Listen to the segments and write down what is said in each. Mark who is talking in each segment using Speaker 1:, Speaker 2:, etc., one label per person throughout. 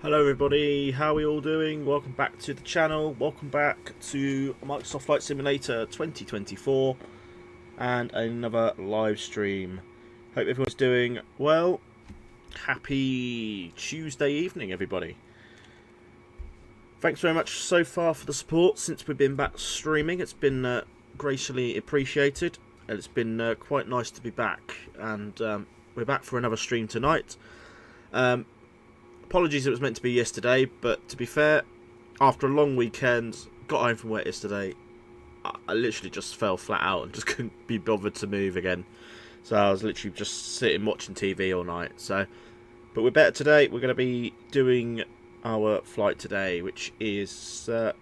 Speaker 1: Hello everybody, how are we all doing? Welcome back to the channel, welcome back to Microsoft Flight Simulator 2024 and another live stream. Hope everyone's doing well. Happy Tuesday evening everybody. Thanks very much so far for the support since we've been back streaming. It's been graciously appreciated and it's been quite nice to be back, and we're back for another stream tonight. Apologies it was meant to be yesterday, but to be fair, after a long weekend, got home from work yesterday, I literally just fell flat out and just couldn't be bothered to move again. So I was literally just sitting watching TV all night. But we're better today. We're going to be doing our flight today, which is a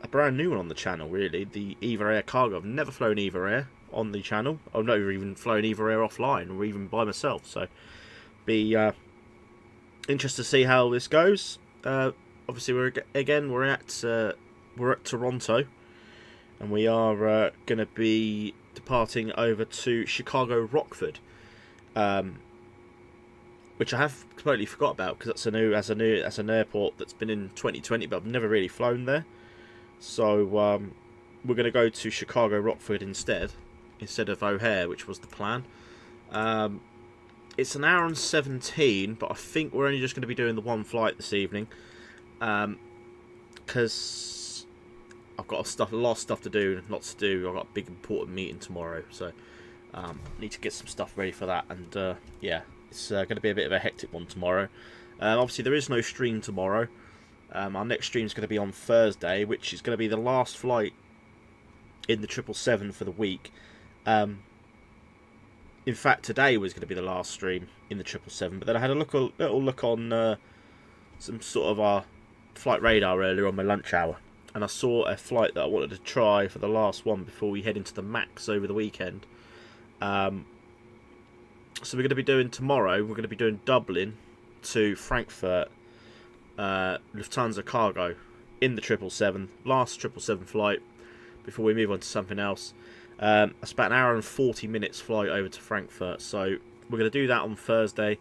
Speaker 1: brand new one on the channel, really. The Eva Air Cargo. I've never flown Eva Air on the channel. I've never even flown Eva Air offline or even by myself. So be interested to see how this goes. Obviously, we're at Toronto, and we are going to be departing over to Chicago Rockford, which I have completely forgot about because that's an airport that's been in 2020, but I've never really flown there. So we're going to go to Chicago Rockford instead of O'Hare, which was the plan. It's an hour and 17, but I think we're only just going to be doing the one flight this evening, because I've got a lot of stuff to do, lots to do. I've got a big important meeting tomorrow, so need to get some stuff ready for that. And yeah, it's going to be a bit of a hectic one tomorrow. Obviously, there is no stream tomorrow. Our next stream is going to be on Thursday, which is going to be the last flight in the 777 for the week. In fact, today was going to be the last stream in the 777, but then I had a little look on some sort of our flight radar earlier on my lunch hour, and I saw a flight that I wanted to try for the last one before we head into the MAX over the weekend. So we're going to be doing tomorrow. We're going to be doing Dublin to Frankfurt, Lufthansa Cargo in the 777, last 777 flight before we move on to something else. It's about an hour and 40 minutes flight over to Frankfurt, so we're going to do that on Thursday,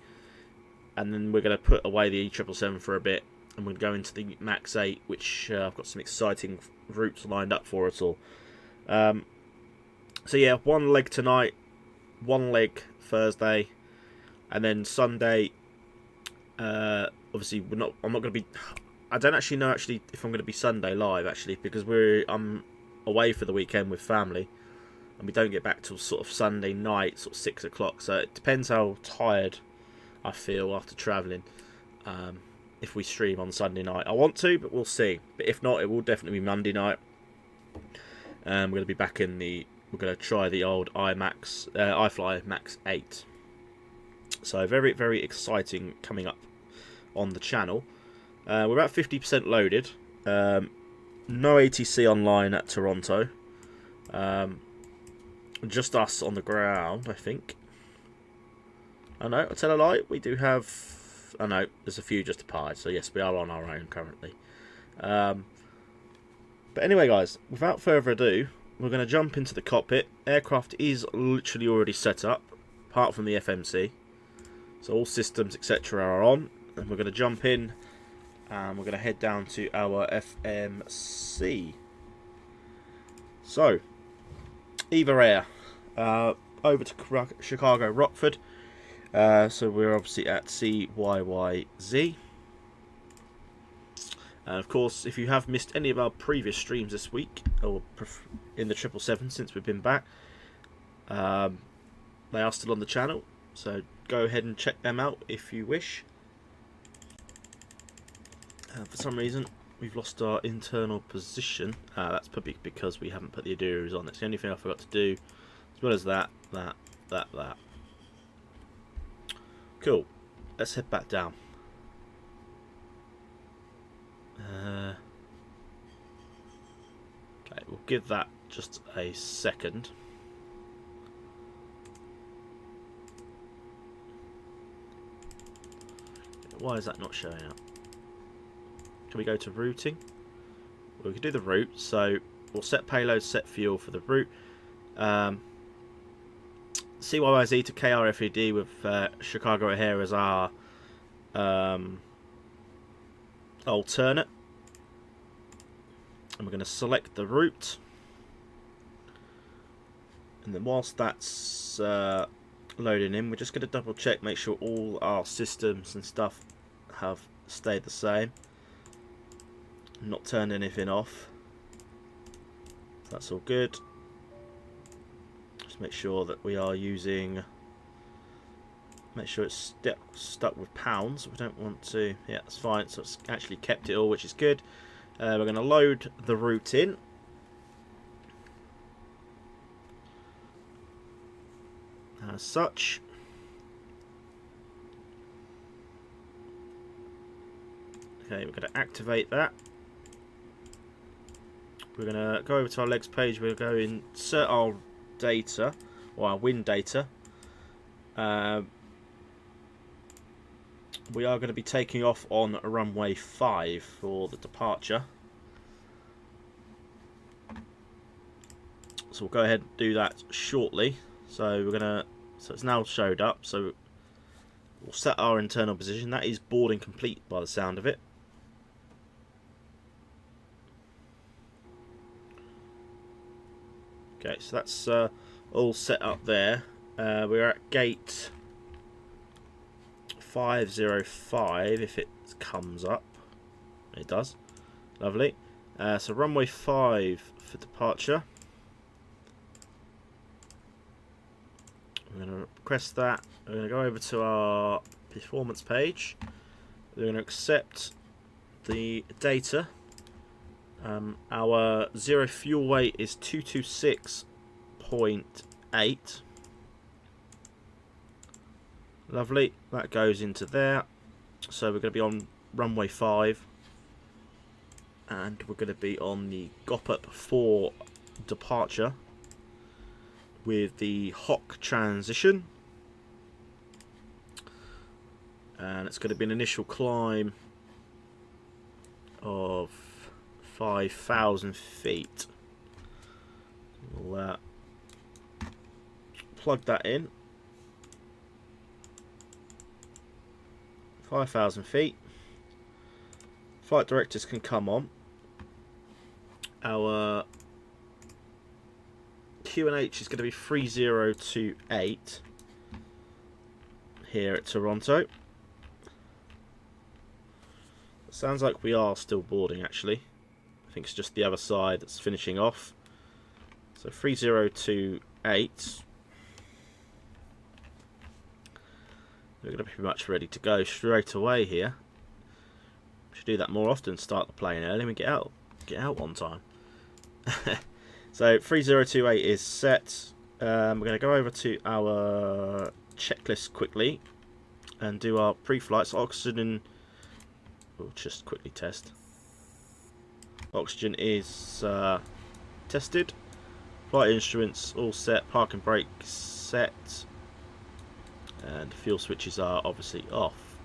Speaker 1: and then we're going to put away the 777 for a bit, and we're going to go into the MAX 8, which I've got some exciting routes lined up for us all. So yeah, one leg tonight, one leg Thursday, and then Sunday. Obviously, I'm not going to be. I don't actually know if I'm going to be Sunday live because I'm away for the weekend with family. And we don't get back till sort of Sunday night, sort of 6 o'clock. So it depends how tired I feel after travelling. If we stream on Sunday night, I want to, but we'll see. But if not, it will definitely be Monday night. We're going to be back in the. We're going to try the old iFly Max 8. So very, very exciting coming up on the channel. We're about 50% loaded. No ATC online at Toronto. Just us on the ground, I think. Oh no, I tell a lie. We do have. Oh no, there's a few just departed. So yes, we are on our own currently. But anyway, guys, without further ado, we're going to jump into the cockpit. Aircraft is literally already set up, apart from the FMC. So all systems, etc., are on, and we're going to jump in, and we're going to head down to our FMC. So, Eva Air, over to Chicago Rockford. So we're obviously at CYYZ. And of course, if you have missed any of our previous streams this week, or in the 777 since we've been back, they are still on the channel. So go ahead and check them out if you wish. For some reason, we've lost our internal position. That's probably because we haven't put the Aduros on. That's the only thing I forgot to do. As well as that. Cool. Let's head back down. Okay, we'll give that just a second. Why is that not showing up? Can we go to routing? Well, we can do the route. So we'll set payload, set fuel for the route. CYYZ to KRFED with Chicago O'Hare as our alternate, and we're going to select the route. And then whilst that's loading in, we're just going to double check, make sure all our systems and stuff have stayed the same, not turned anything off. That's all good. Just make sure that we are using, make sure it's stuck with pounds. We don't want to, yeah, that's fine. So it's actually kept it all, which is good. We're going to load the route in. As such. Okay, we're going to activate that. We're going to go over to our legs page. We're going to insert our data, or our wind data. We are going to be taking off on runway 5 for the departure. So we'll go ahead and do that shortly. So we're going to, so it's now showed up. So we'll set our internal position. That is boarding complete by the sound of it. Okay, so that's all set up there. We're at gate 505 if it comes up. It does. Lovely. So runway 5 for departure. We're going to request that. We're going to go over to our performance page. We're going to accept the data. Our zero fuel weight is 226.8. Lovely. That goes into there. So we're going to be on runway 5. And we're going to be on the GOP for departure with the Hock transition. And it's going to be an initial climb of 5,000 feet. We'll plug that in. 5,000 feet. Flight directors can come on. Our QNH is going to be 3028 here at Toronto. Sounds like we are still boarding actually. I think it's just the other side that's finishing off. So 3028. We're going to be pretty much ready to go straight away here. We should do that more often. Start the plane early and we get out on time. So 3028 is set. We're going to go over to our checklist quickly and do our pre-flights. Oxygen. We'll just quickly test. Oxygen is tested. Flight instruments all set. Park and brake set. And fuel switches are obviously off.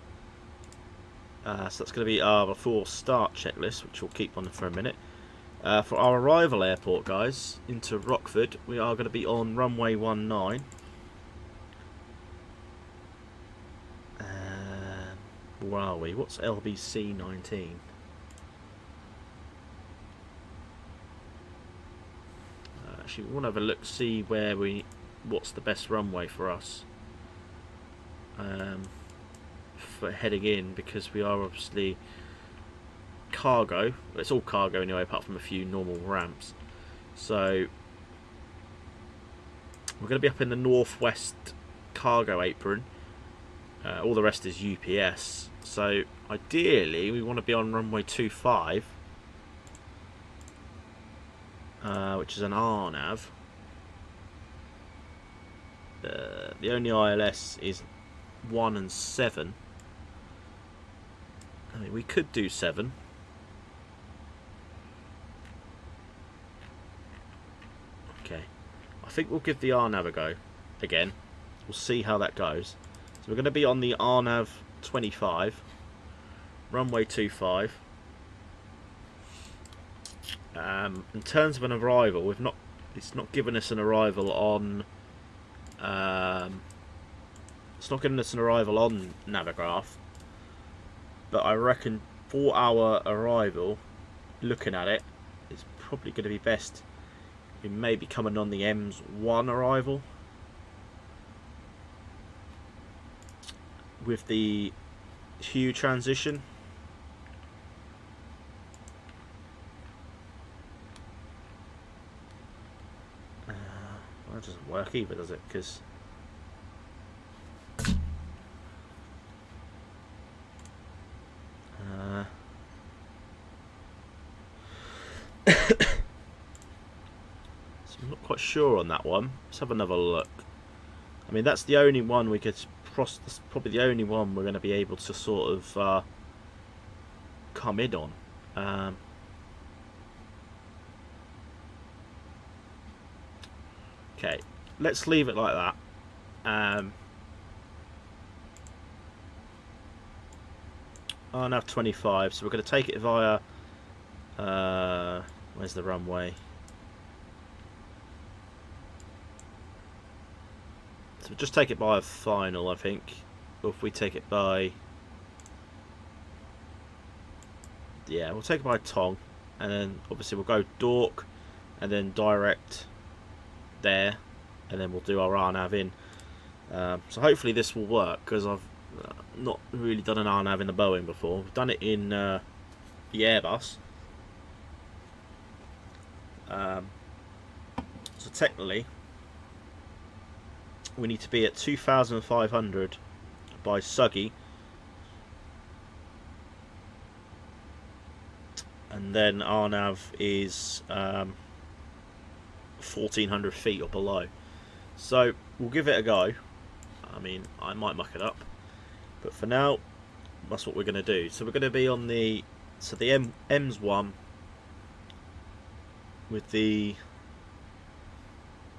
Speaker 1: So that's going to be our before start checklist, which we'll keep on for a minute. For our arrival airport, guys, into Rockford, we are going to be on runway 19. Where are we? What's LBC 19? Actually, we want to have a look, see where what's the best runway for us for heading in, because we are obviously cargo. It's all cargo anyway, apart from a few normal ramps. So we're going to be up in the northwest cargo apron. All the rest is UPS. So ideally we want to be on runway 25, which is an RNAV. The only ILS is 1 and 7. I mean, we could do 7. Okay, I think we'll give the RNAV a go again. We'll see how that goes. So we're going to be on the RNAV 25, runway 25. In terms of an arrival, it's not given us an arrival on Navigraph, but I reckon for our arrival, looking at it, it's probably going to be best we may be coming on the M1 arrival with the hue transition. Well, that doesn't work either, does it? Because so I'm not quite sure on that one. Let's have another look. I mean, that's the only one we could cross. That's probably the only one we're going to be able to sort of come in on. Okay, let's leave it like that. RNAV 25, so we're going to take it via where's the runway? So we'll just take it by a final, I think. Or if we take it by, yeah, we'll take it by Tong, and then obviously we'll go Dork and then direct there, and then we'll do our RNAV in. So hopefully this will work, because I've not really done an RNAV in the Boeing before. We've done it in the Airbus. So technically we need to be at 2,500 by Suggy, and then RNAV is 1,400 feet or below. So we'll give it a go. I mean, I might muck it up, but for now that's what we're going to do. So we're going to be on the M's one with the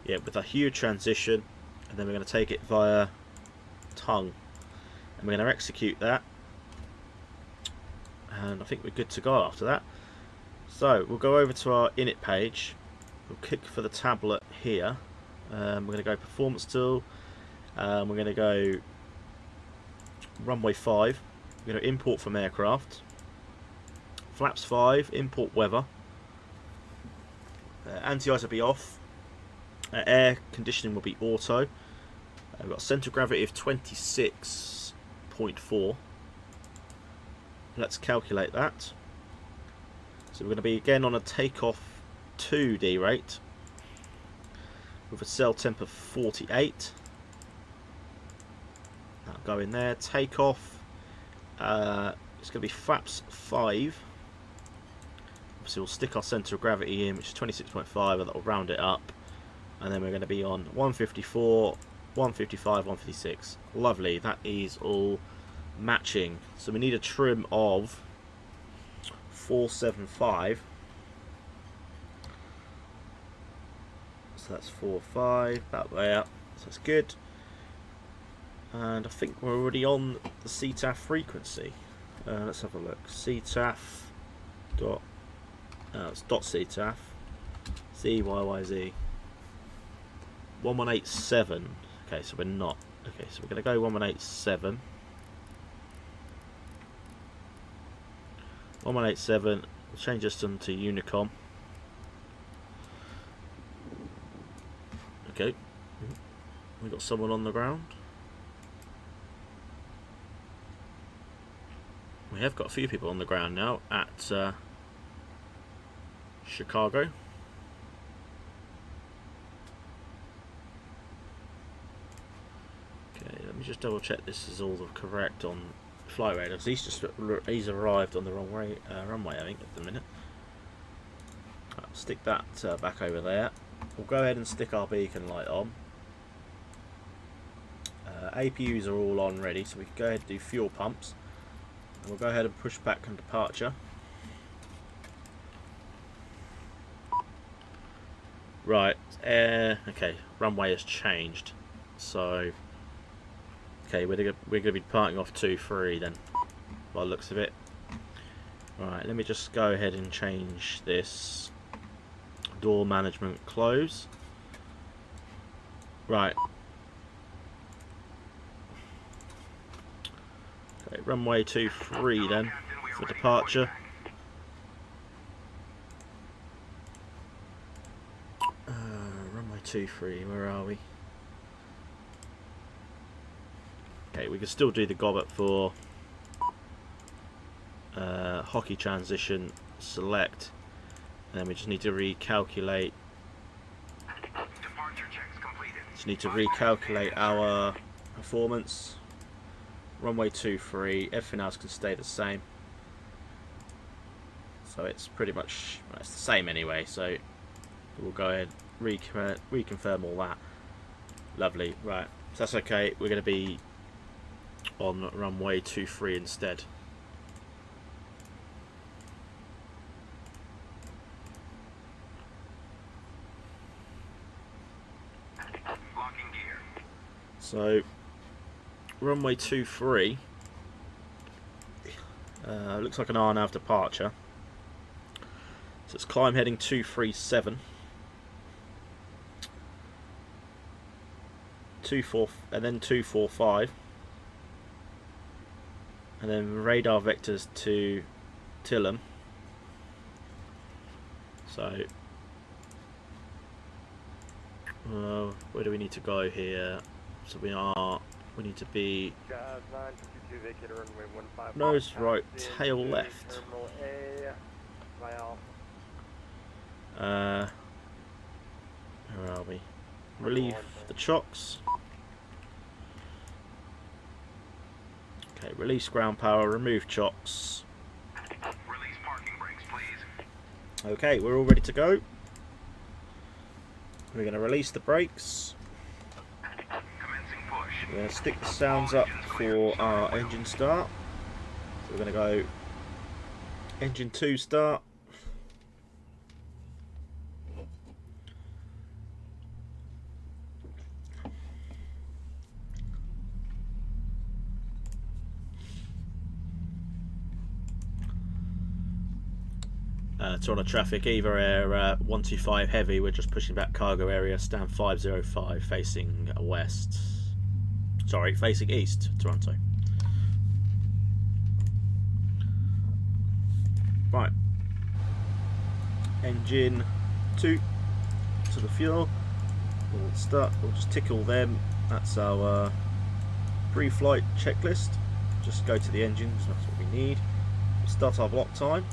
Speaker 1: with a hue transition, and then we're going to take it via tongue, and we're going to execute that, and I think we're good to go after that. So we'll go over to our init page. We'll click for the tablet here. We're going to go performance tool. We're going to go runway 5. We're going to import from aircraft. Flaps 5, import weather. Anti-ice will be off. Air conditioning will be auto. We've got a centre of gravity of 26.4. Let's calculate that. So we're going to be again on a takeoff 2D rate with a cell temp of 48. That'll go in there. Takeoff. It's going to be flaps 5. Obviously, we'll stick our centre of gravity in, which is 26.5, and that will round it up. And then we're going to be on 154, 155, 156. Lovely. That is all matching. So we need a trim of 475. So that's 4.5, that way up. So that's good. And I think we're already on the CTAF frequency. Let's have a look. CTAF dot it's dot CTAF CYYZ 1187. Okay, so we're not. Okay, so we're going to go 1187. 1187. We'll change this to Unicom. Okay, we got someone on the ground. We have got a few people on the ground now at Chicago. Okay, let me just double check this is all correct on flight radar. He's arrived on the wrong way, runway, I think, at the minute. Right, stick that back over there. We'll go ahead and stick our beacon light on. APUs are all on ready, so we can go ahead and do fuel pumps. And we'll go ahead and push back on departure. Right, okay, runway has changed. So, okay, we're going to be departing off 2-3 then, by the looks of it. Right, let me just go ahead and change this. Door management close. Right. Okay, runway 23 then. for departure. Runway 23, where are we? Okay, we can still do the gobbet for hockey transition, select, and then we just need to recalculate. Just need to recalculate our performance. Runway 23, everything else can stay the same. So it's pretty much, well, it's the same anyway, so we'll go ahead and reconfirm all that. Lovely, right, so that's okay. We're going to be on runway 23 instead.
Speaker 2: Locking gear.
Speaker 1: So runway 23 looks like an RNAV departure. So it's climb heading 237. 24 and then 245. And then radar vectors to Tillum. So where do we need to go here? So we need to be nose right, tail left. Where are we? Relieve the chocks. Okay, release ground power, remove chocks.
Speaker 2: Release parking brakes, please.
Speaker 1: Okay, we're all ready to go. We're going to release the brakes.
Speaker 2: Commencing push.
Speaker 1: We're going to stick the sounds up for our engine start. So we're going to go engine 2 start. Toronto traffic, Eva Air 125 heavy, we're just pushing back cargo area, stand 505 facing west. Sorry, facing east, Toronto. Right. Engine 2 to the fuel. We'll start, we'll just tick all them. That's our pre-flight checklist. Just go to the engines, that's what we need. We'll start our block time.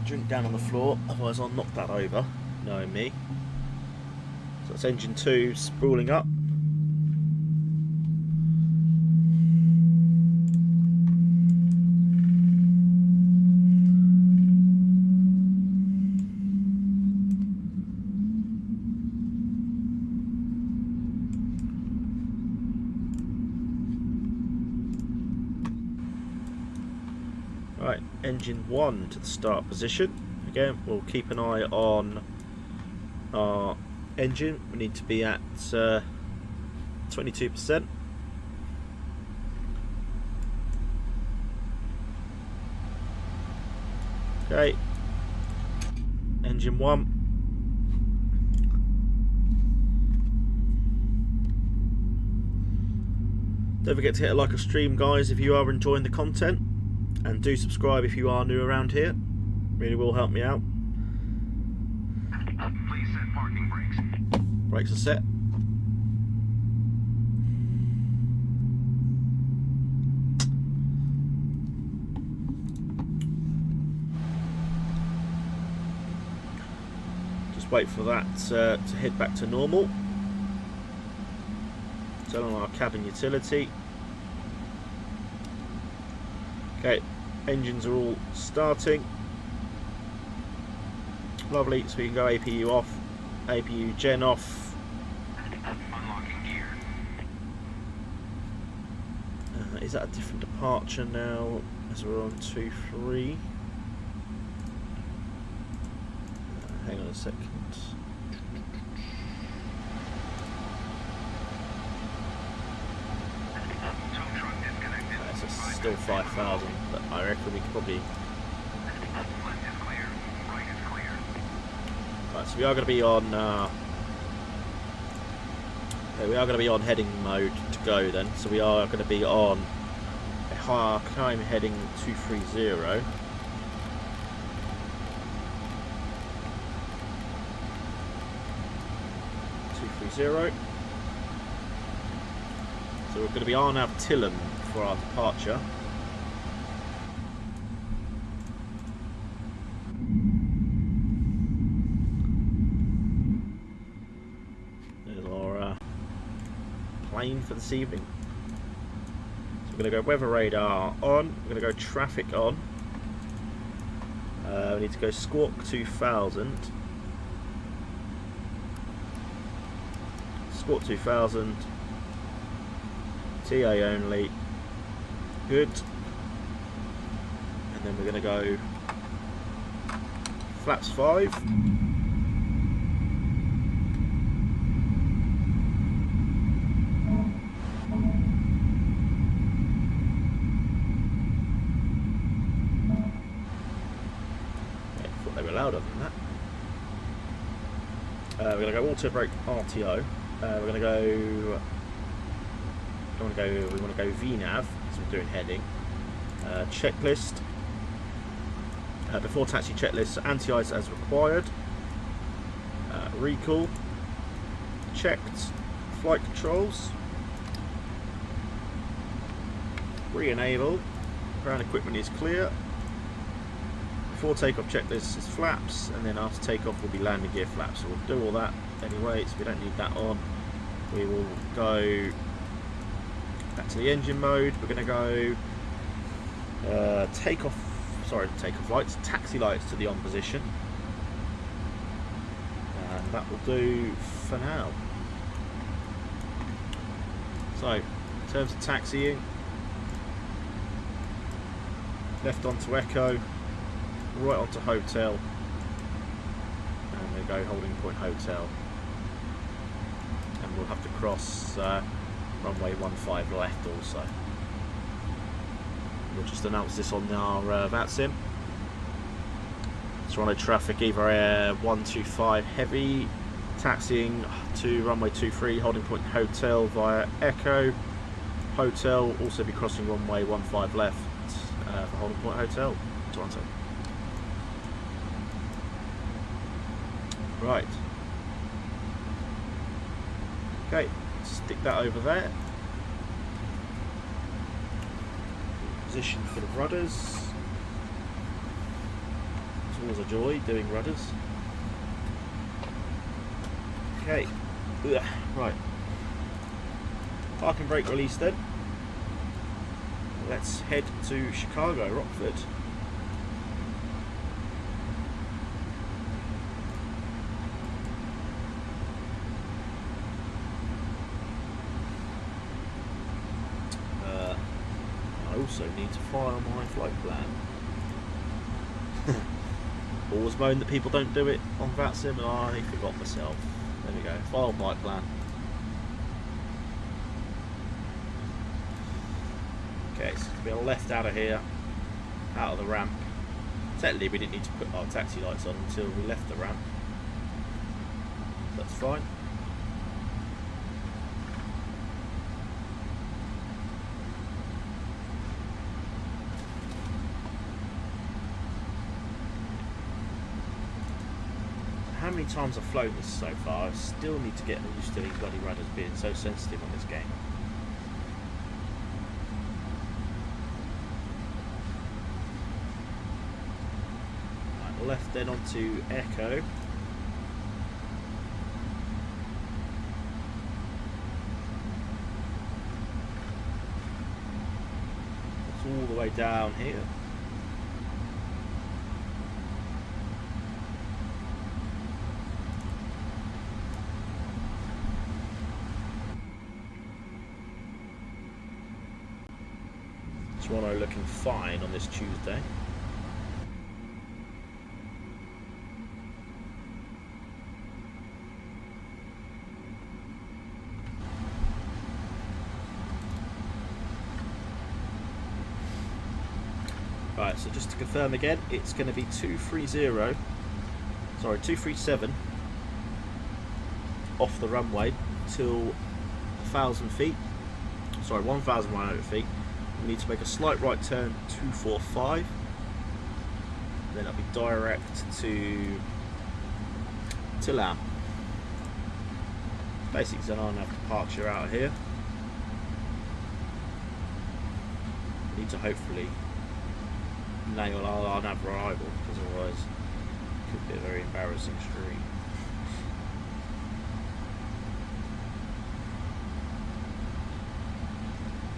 Speaker 1: Drink down on the floor, otherwise I'll knock that over, knowing me. So that's engine 2 spooling up. Right, engine 1 to the start position. Again, we'll keep an eye on our engine. We need to be at 22%. Okay, engine 1. Don't forget to hit a like or stream, guys, if you are enjoying the content. And do subscribe if you are new around here. Really will help me out.
Speaker 2: Please set parking brakes.
Speaker 1: Brakes are set. Just wait for that to head back to normal. Turn on our cabin utility. Okay, engines are all starting. Lovely, so we can go APU off, APU gen off.
Speaker 2: Unlocking gear.
Speaker 1: Is that a different departure now as we're on 2-3? Hang on a second. Still 5,000, but I reckon we could probably.
Speaker 2: Left is clear. Right is clear.
Speaker 1: Right, so we are going to be on Okay, we are going to be on heading mode to go then. So we are going to be on a higher climb heading 230. So we're going to be on Tillum for our departure. There's our plane for this evening. So we're going to go weather radar on, we're going to go traffic on. We need to go Squawk 2000. Squawk 2000. TA only. Good. And then we're going to go flaps 5. I thought they were louder than that. We're going to go auto brake RTO. We're going to go. We want to go VNAV, so we're doing heading. Checklist. Before taxi checklist, anti-ice as required. Recall. Checked. Flight controls. Re-enable. Ground equipment is clear. Before takeoff checklist is flaps, and then after takeoff will be landing gear flaps. So we'll do all that anyway, so we don't need that on. We will go back to the engine mode. We're going to go takeoff lights, taxi lights to the on position, and that will do for now. So in terms of taxiing, left onto Echo, right onto hotel, and we go holding point hotel, and we'll have to cross runway 15 left also. We'll just announce this on our VATSIM. Toronto traffic, either 125 heavy, taxiing to runway 23, holding point hotel via Echo. Hotel also be crossing runway 15 left for holding point hotel, Toronto. Right. Okay, stick that over there. Position for the rudders. It's always a joy doing rudders. Okay. Ugh. Right. Parking brake release then. Let's head to Chicago, Rockford. I also need to file my flight plan. Always moan that people don't do it on VATSIM, and I forgot myself. There we go, file flight plan. Okay, so we'll be on left out of here, out of the ramp. Technically we didn't need to put our taxi lights on until we left the ramp. That's fine. How many times I've flown this so far, I still need to get used to these bloody rudders being so sensitive on this game. Right, left then onto Echo. It's all the way down here. Toronto looking fine on this Tuesday. Right, so just to confirm again, it's going to be 237 off the runway till 1,000 feet. Sorry, 1,100 feet. We need to make a slight right turn 245. Then it'll be direct to Lam. Basic Xenon have departure out of here. We need to hopefully nail our nav arrival, because otherwise it could be a very embarrassing stream.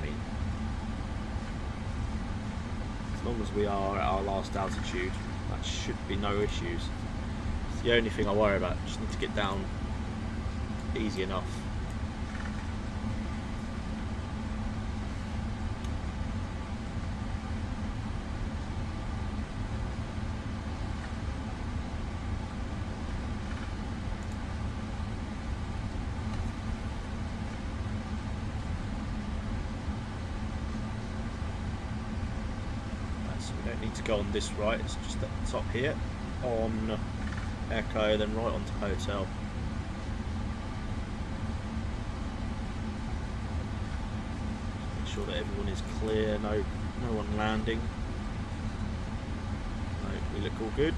Speaker 1: I mean, as long as we are at our last altitude, that should be no issues. It's the only thing I worry about. Just need to get down easy enough. So we don't need to go on this right, it's just at the top here on Echo, then right onto Hotel. Make sure that everyone is clear, no one landing. No, we look all good.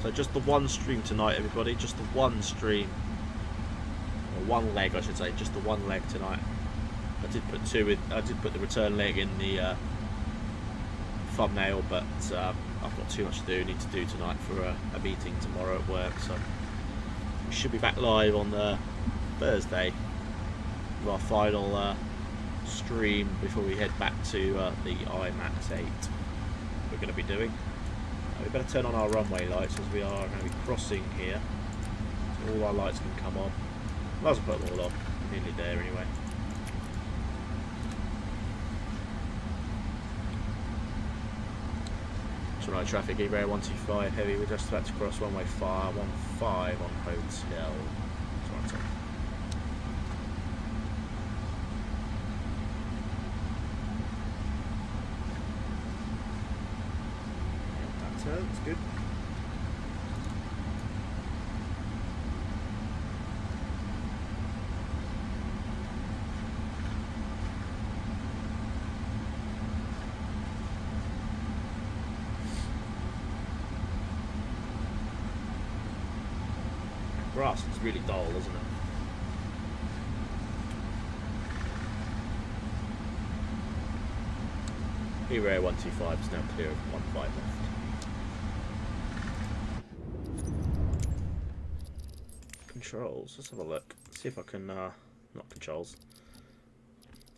Speaker 1: So just the one stream tonight, everybody, just the one stream. Or one leg, I should say, just the one leg tonight. I did put the return leg in the thumbnail, but I've got too much to do. Need to do tonight for a meeting tomorrow at work, so we should be back live on Thursday with our final stream before we head back to the IMAX 8 we're going to be doing. We better turn on our runway lights as we are going to be crossing here, so all our lights can come on. Might as well put them all on. We're nearly there anyway. Right, traffic, Ebray 125 heavy, we're just about to cross runway 15 on Hotel. Toronto. That turns good. Grass is really dull, isn't it? Hero 125 is now clear of 15 left. Controls, let's have a look. See if I can, not controls.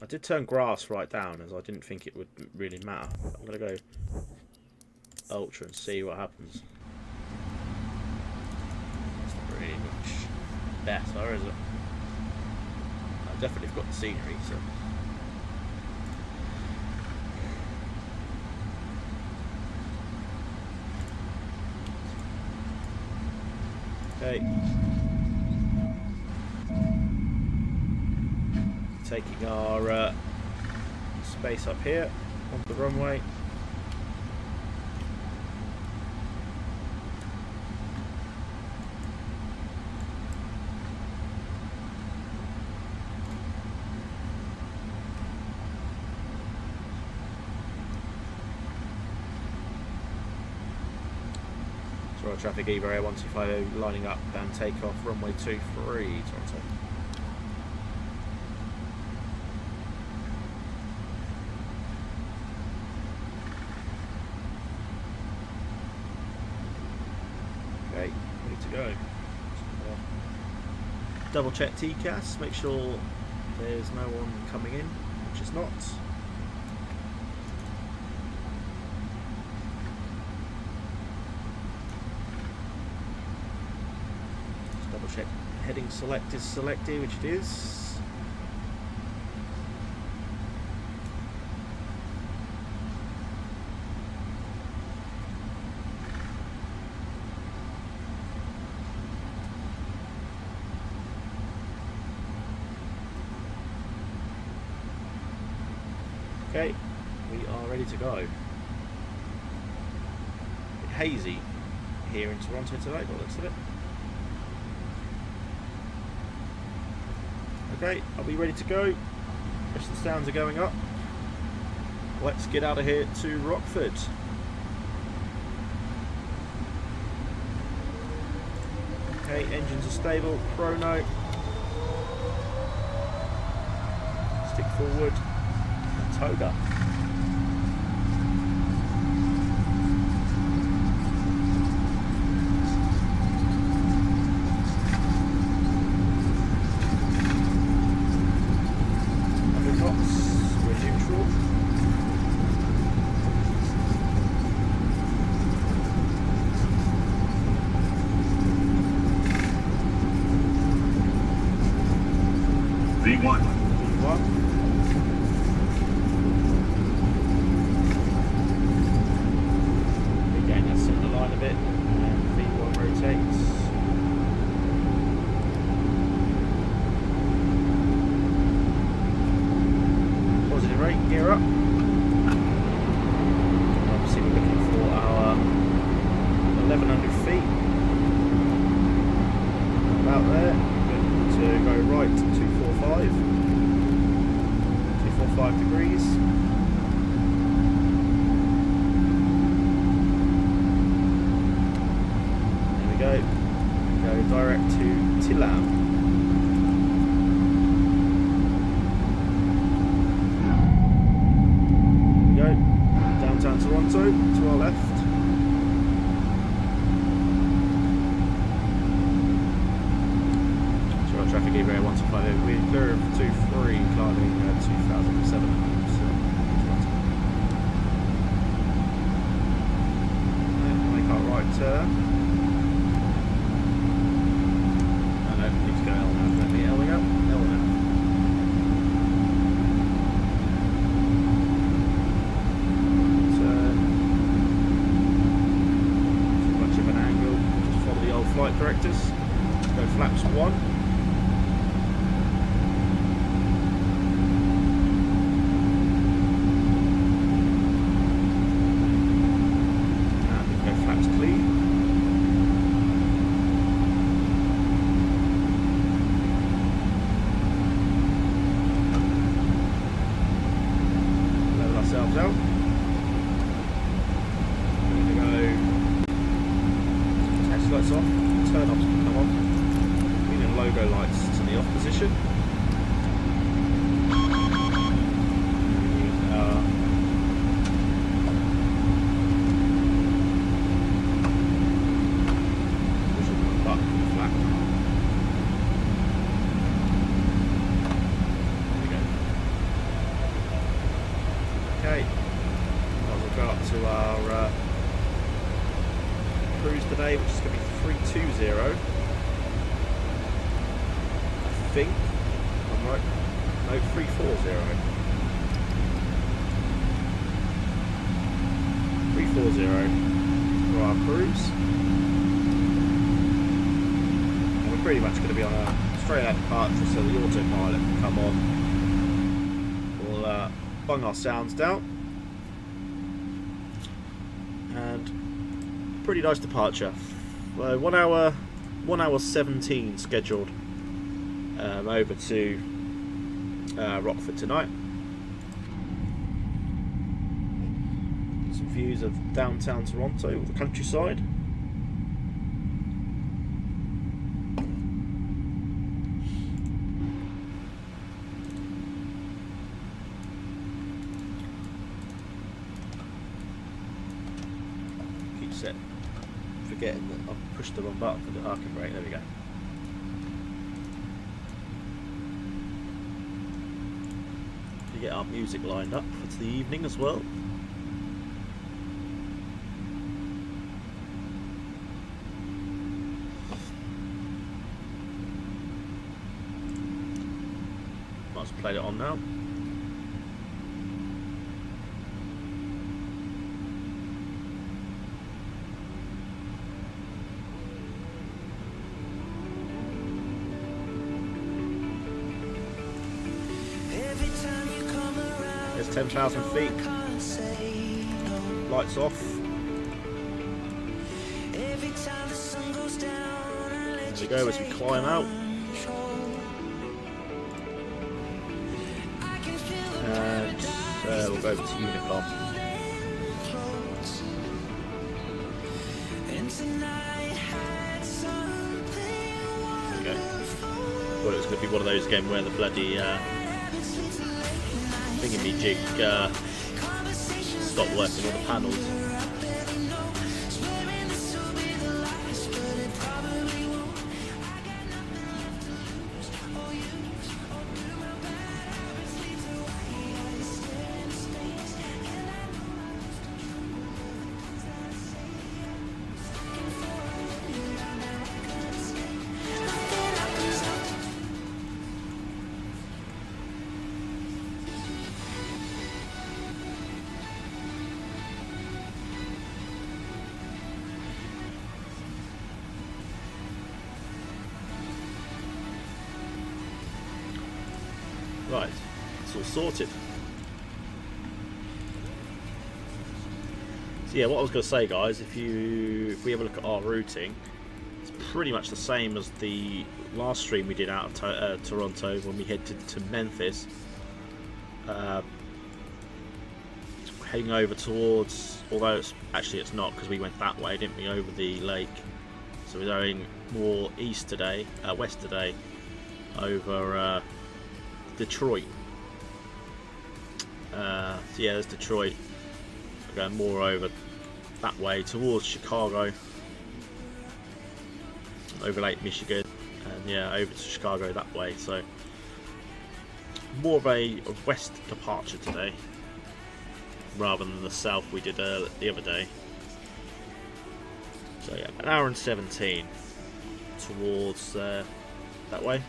Speaker 1: I did turn grass right down as I didn't think it would really matter. I'm going to go ultra and see what happens. Really much better, is it? I definitely have got the scenery, so. Okay. Taking our space up here onto the runway. Traffic Eva Air 125 lining up and take off runway 23 Toronto. Okay, ready to go. Double check TCAS, make sure there's no one coming in, which is not. Check heading select is selected, which it is. Okay, we are ready to go. A bit hazy here in Toronto today, by the looks of it. Okay, are we ready to go? Rest of the sounds are going up. Let's get out of here to Rockford. Okay, engines are stable. Chrono. Stick forward. Toga. Gear up. Obviously we're looking for our 1100 feet. About there. Good to go right 245 degrees. There we go. Go direct to Tilam. Toronto to our left. So our traffic area 125. We're clear of 23, climbing 2007. Make our right turn. I know, need to go L now. Let me L we go. L now. Flight directors, go flaps 1. And go flaps clean. Level ourselves out. We're going to go test lights off. Turn offs can come off, meaning logo lights to the off position. Push the button for the flat. There we go. Okay, we'll go up to our cruise today, which is going to be 320, I think. I'm right. No, 340. 340 for our cruise. And we're pretty much going to be on a straight out departure, so the autopilot can come on. We'll bung our sounds down. And pretty nice departure. 1 hour 17 scheduled over to Rockford tonight. Some views of downtown Toronto, the countryside. Keep set. Forgetting that I've pushed the wrong button for the parking brake. There we go. We get our music lined up for the evening as well. Might as well play it on now. There's 10,000 feet. Lights off. There we go as we climb out. we'll go over to Unicom. Okay. Thought it was going to be one of those games where the bloody thingamajig stopped working on the panels. Right, it's all sorted. So yeah, what I was going to say, guys, if we have a look at our routing, it's pretty much the same as the last stream we did out of Toronto when we headed to Memphis. Heading over towards, although it's not, because we went that way, didn't we, over the lake. So we're going more east today, west today, over Detroit. So yeah, there's Detroit. We're going more over that way towards Chicago, over Lake Michigan, and yeah, over to Chicago that way. So more of a west departure today, rather than the south we did the other day. So yeah, an hour and 17 towards that way.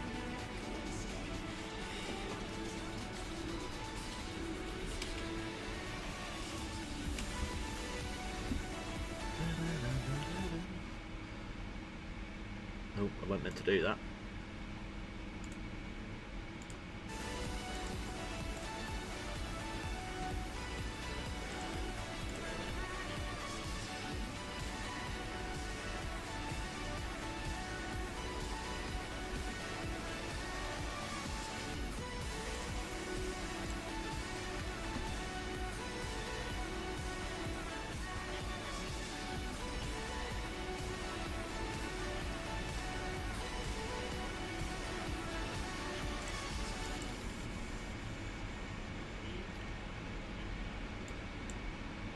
Speaker 1: Nope, I wasn't meant to do that.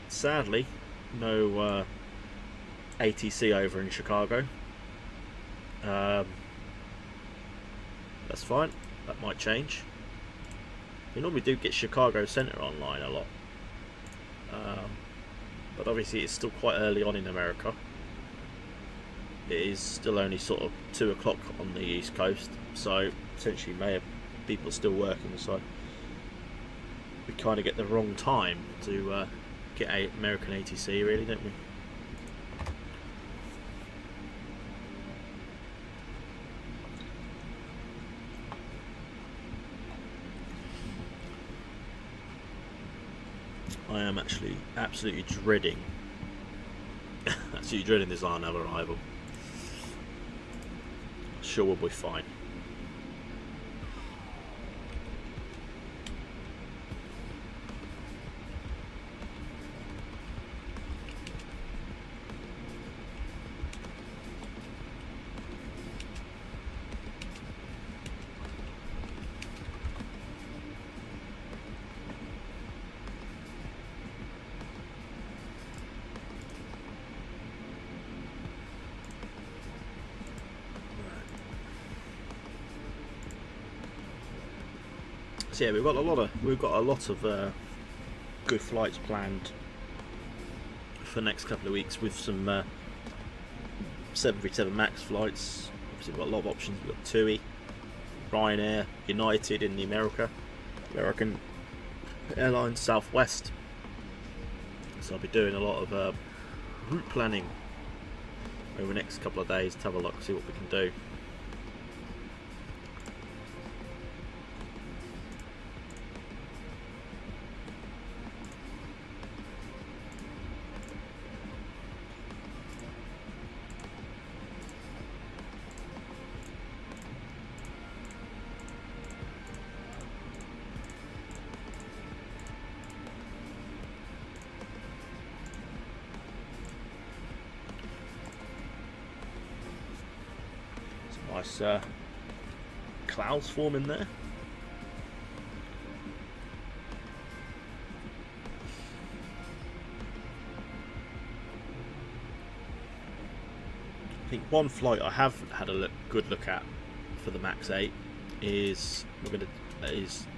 Speaker 1: Sadly, no ATC over in Chicago. That's fine. That might change. We normally do get Chicago Center online a lot, but obviously it's still quite early on in America. It is still only sort of 2 o'clock on the East Coast, so essentially may have people still working. So we kind of get the wrong time to get a American ATC, really, don't we? I am actually absolutely dreading this another arrival. Sure, we'll be fine. So yeah, we've got a lot of good flights planned for the next couple of weeks with some 737 MAX flights. Obviously, we've got a lot of options. We've got TUI, Ryanair, United in the American Airlines, Southwest. So I'll be doing a lot of route planning over the next couple of days to have a look, see what we can do. Nice clouds forming there. I think one flight I have had a good look at for the Max 8 is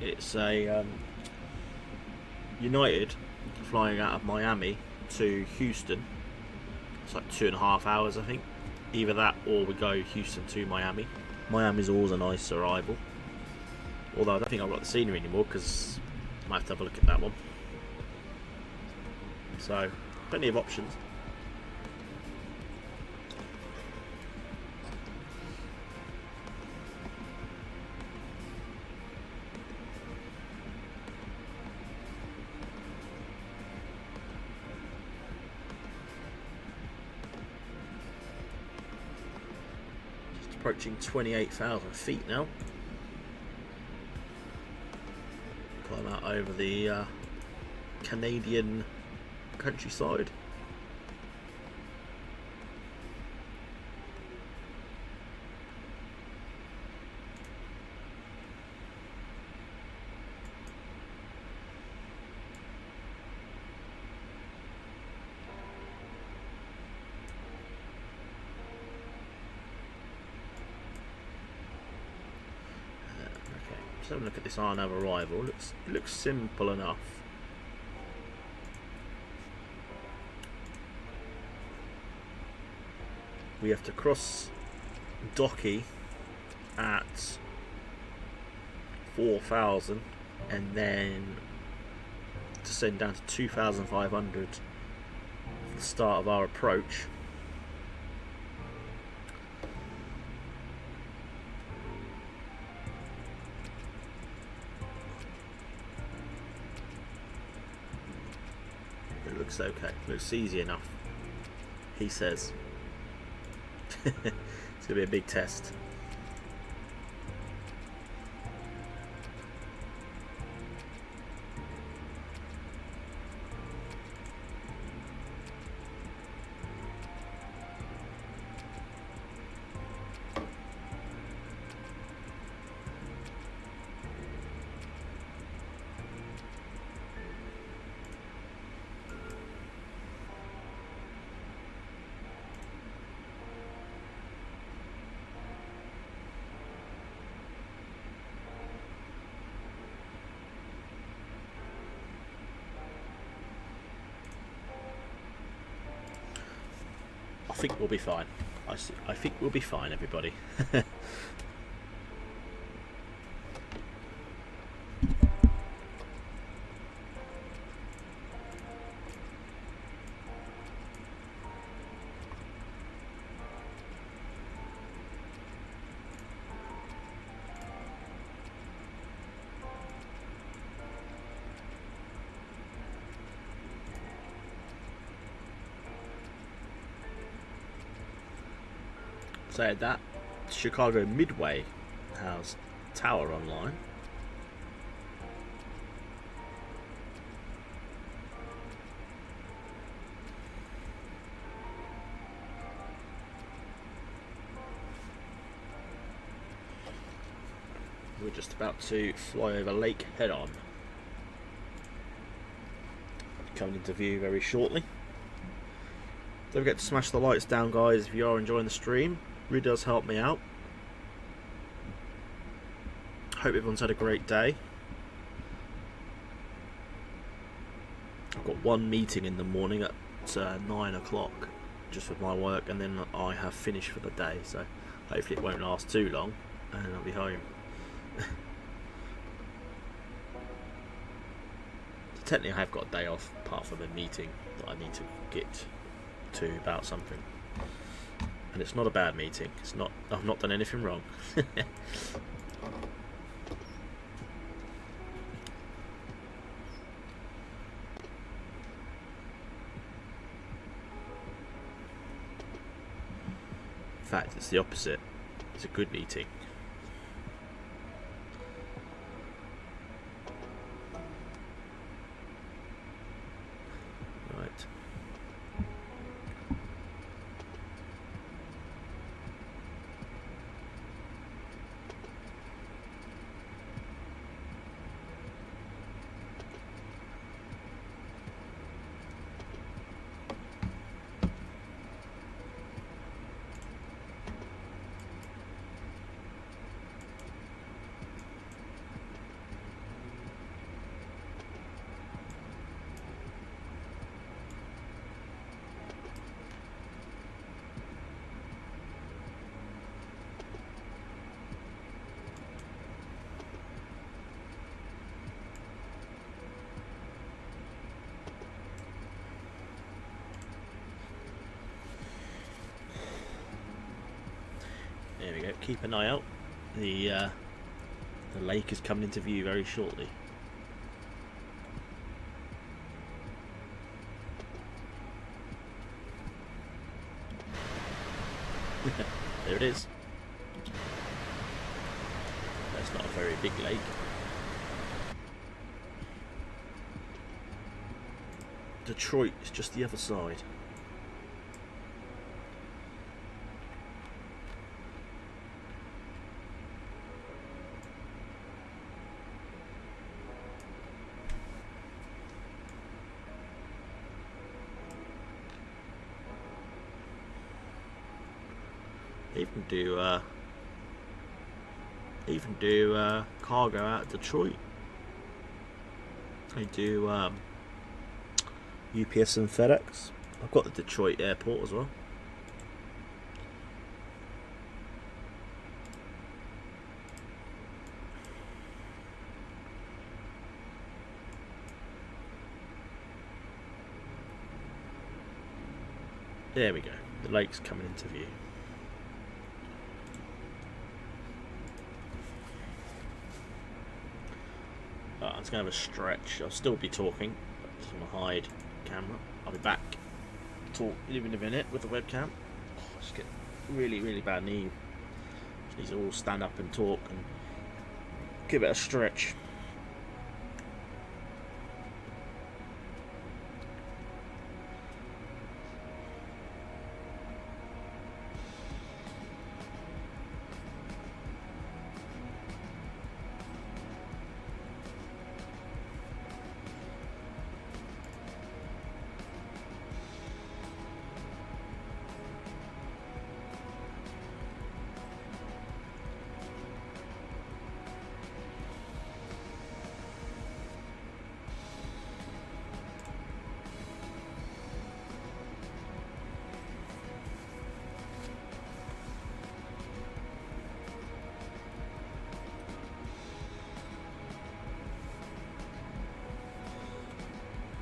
Speaker 1: it's a United flying out of Miami to Houston. It's like 2.5 hours, I think. Either that or we go Houston to Miami. Miami's always a nice arrival. Although I don't think I've got the scenery anymore because I might have to have a look at that one. So, plenty of options. Approaching 28,000 feet now. Climb out over the Canadian countryside. Let's have a look at this iron of arrival. It looks simple enough. We have to cross Docky at 4,000 and then descend down to 2,500 for the start of our approach. Looks okay. Looks easy enough, he says. It's gonna be a big test. I think we'll be fine. I think we'll be fine, everybody. Said that Chicago Midway has tower online. We're just about to fly over Lake Head-On. Coming into view very shortly. Don't forget to smash the lights down, guys, if you are enjoying the stream. Really does help me out. Hope everyone's had a great day. I've got one meeting in the morning at 9 o'clock just with my work, and then I have finished for the day, so hopefully it won't last too long and I'll be home. So technically I have got a day off apart from a meeting that I need to get to about something. And it's not a bad meeting. It's not. I've not done anything wrong. In fact, it's the opposite. It's a good meeting. Right. keep an eye out. The lake is coming into view very shortly. There it is. That's not a very big lake. Detroit is just the other side. Even do cargo out of Detroit. They do UPS and FedEx. I've got the Detroit airport as well. There we go. The lake's coming into view. I'm just going to have a stretch. I'll still be talking. Just want to hide camera. I'll be back. Talk in a minute with the webcam. I just get really, really bad knee. Just need to all stand up and talk and give it a stretch.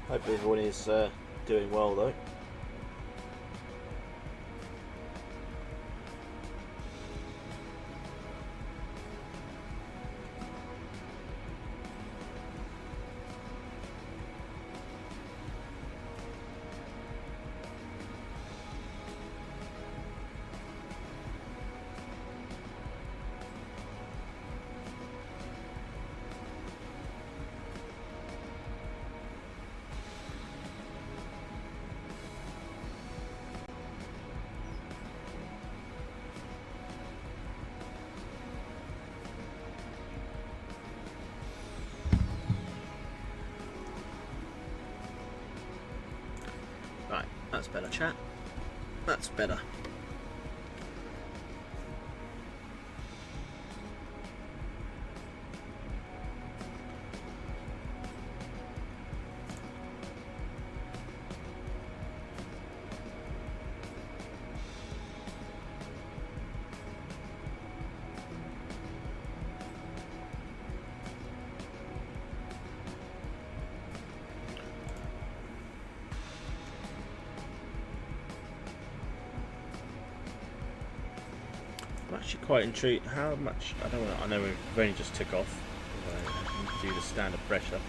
Speaker 1: Hope everyone is doing well though. Right, that's better, chat. That's better. I'm actually quite intrigued how much, I don't know, I know we've only just took off, I can do the standard pressure.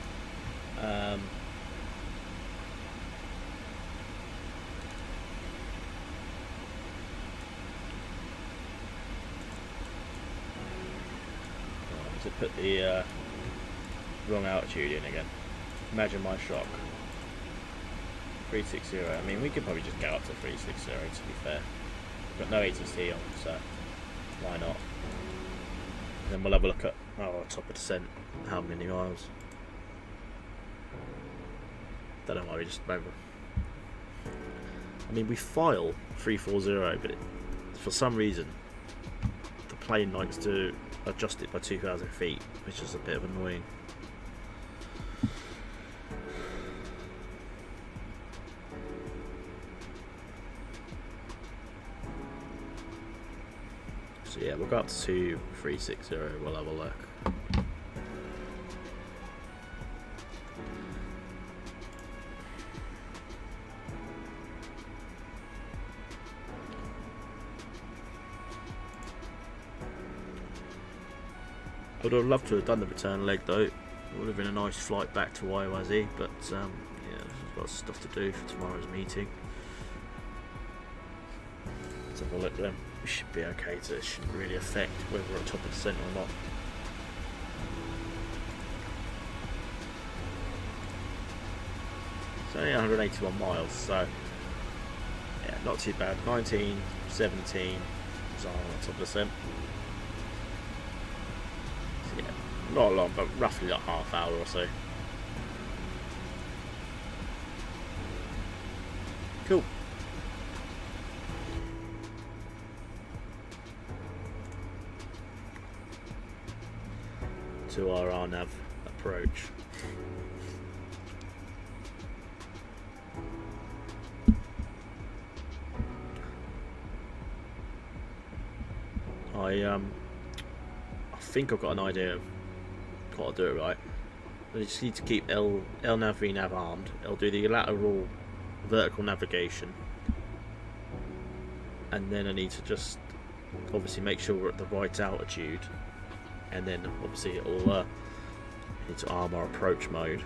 Speaker 1: To put the wrong altitude in again. Imagine my shock. 360, I mean we could probably just go up to 360 to be fair. We've got no ATC on, so why not? And then we'll have a look at top of descent, how many miles. Don't know why we just remember. I mean we file 340, but for some reason the plane likes to adjust it by 2,000 feet, which is a bit of annoying. So yeah, we'll go up to 360, we'll have a look. I'd have loved to have done the return leg though. It would have been a nice flight back to YYZ, but yeah, there's lots of stuff to do for tomorrow's meeting. Let's have a look then. We should be okay. So it shouldn't really affect whether we're at top of descent or not. It's only 181 miles, so yeah, not too bad. 19, 17 is on top of descent. So yeah, not long, but roughly like half hour or so. Cool. To our RNAV approach. I think I've got an idea of how to do it right. I just need to keep LNAV VNAV armed. It'll do the lateral vertical navigation, and then I need to just obviously make sure we're at the right altitude, and then obviously it'll need to arm our approach mode.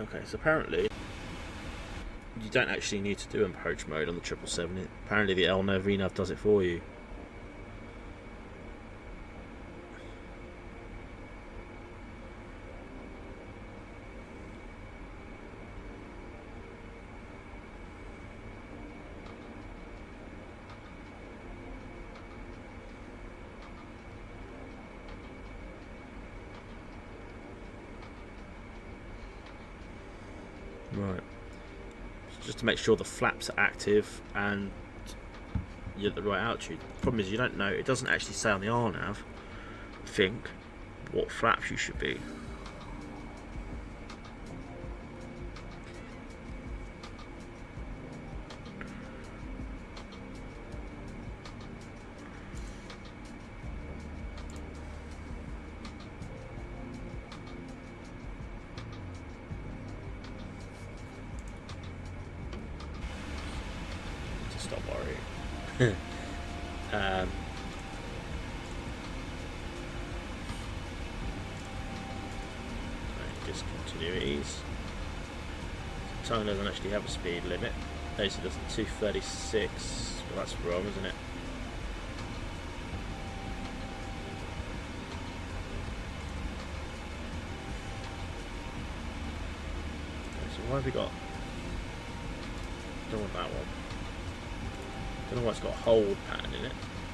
Speaker 1: Okay, so apparently you don't actually need to do approach mode on the 777. Apparently the LNAV VNAV does it for you. Right. Just to make sure the flaps are active and you're at the right altitude. The problem is you don't know, it doesn't actually say on the RNAV, I think, what flaps you should be. Stop worrying. Discontinuities. Tongue doesn't actually have a speed limit. They said it's 236. Well, that's wrong, isn't it? Okay, so why have we got? Don't want that one. Don't know why it's got a hold pattern in it.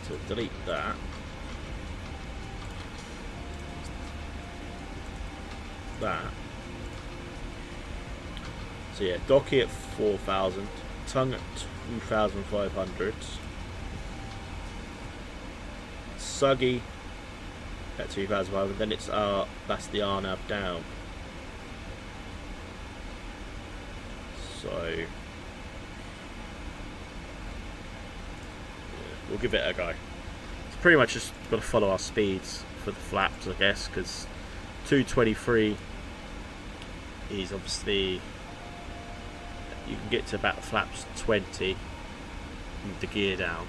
Speaker 1: So delete that. That. So yeah, Docky at 4,000, Tongue at 2,500, Suggy at 2,500. Then it's that's the RNAV down. So we'll give it a go. It's pretty much just got to follow our speeds for the flaps, I guess, because 223 is obviously, you can get to about flaps 20 with the gear down.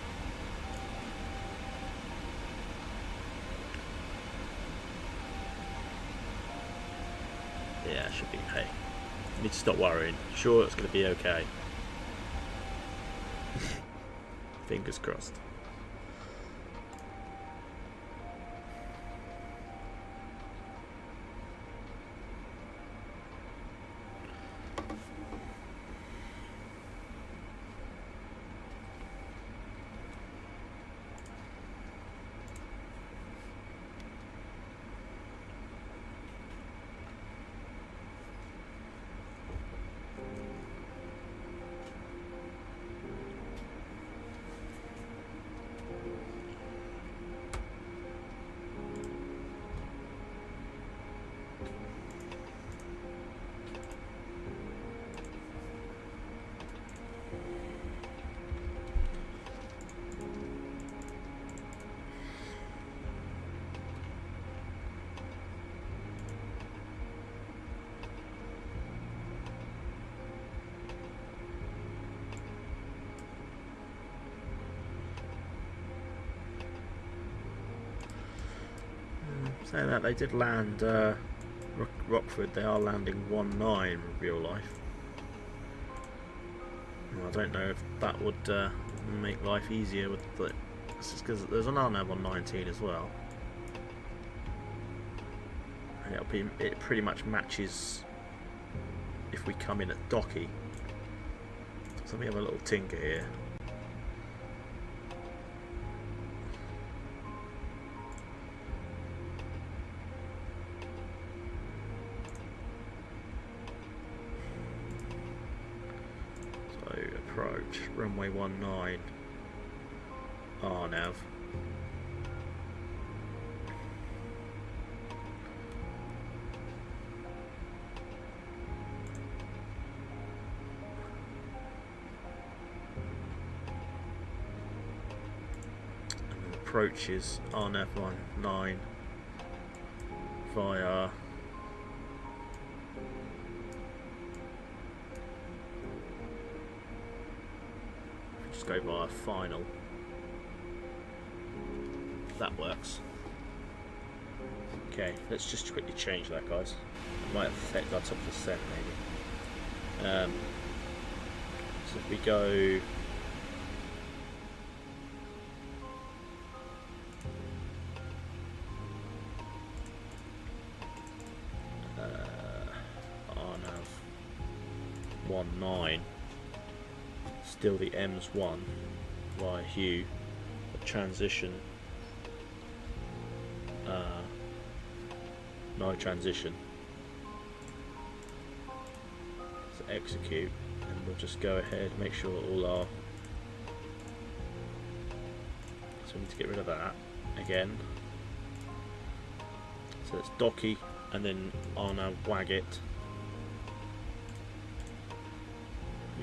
Speaker 1: Yeah, it should be okay. You need to stop worrying. Sure, it's going to be okay. Fingers crossed. Saying that, they did land Rockford. They are landing 1-9 in real life. Well, I don't know if that would make life easier with the. It's just because there's an RNAV on 19 as well. And it pretty much matches if we come in at Docky. So let me have a little tinker here. So approach runway 19 RNAV. Approaches RNAV 19 via just go via final. That works. Okay, let's just quickly change that, guys. It might affect our top percent maybe. So if we go RNAV 19, still the M's 1 via Hue, the transition, no transition, so execute, and we'll just go ahead, make sure all our, so we need to get rid of that again, so it's Docky and then RNAV wag it.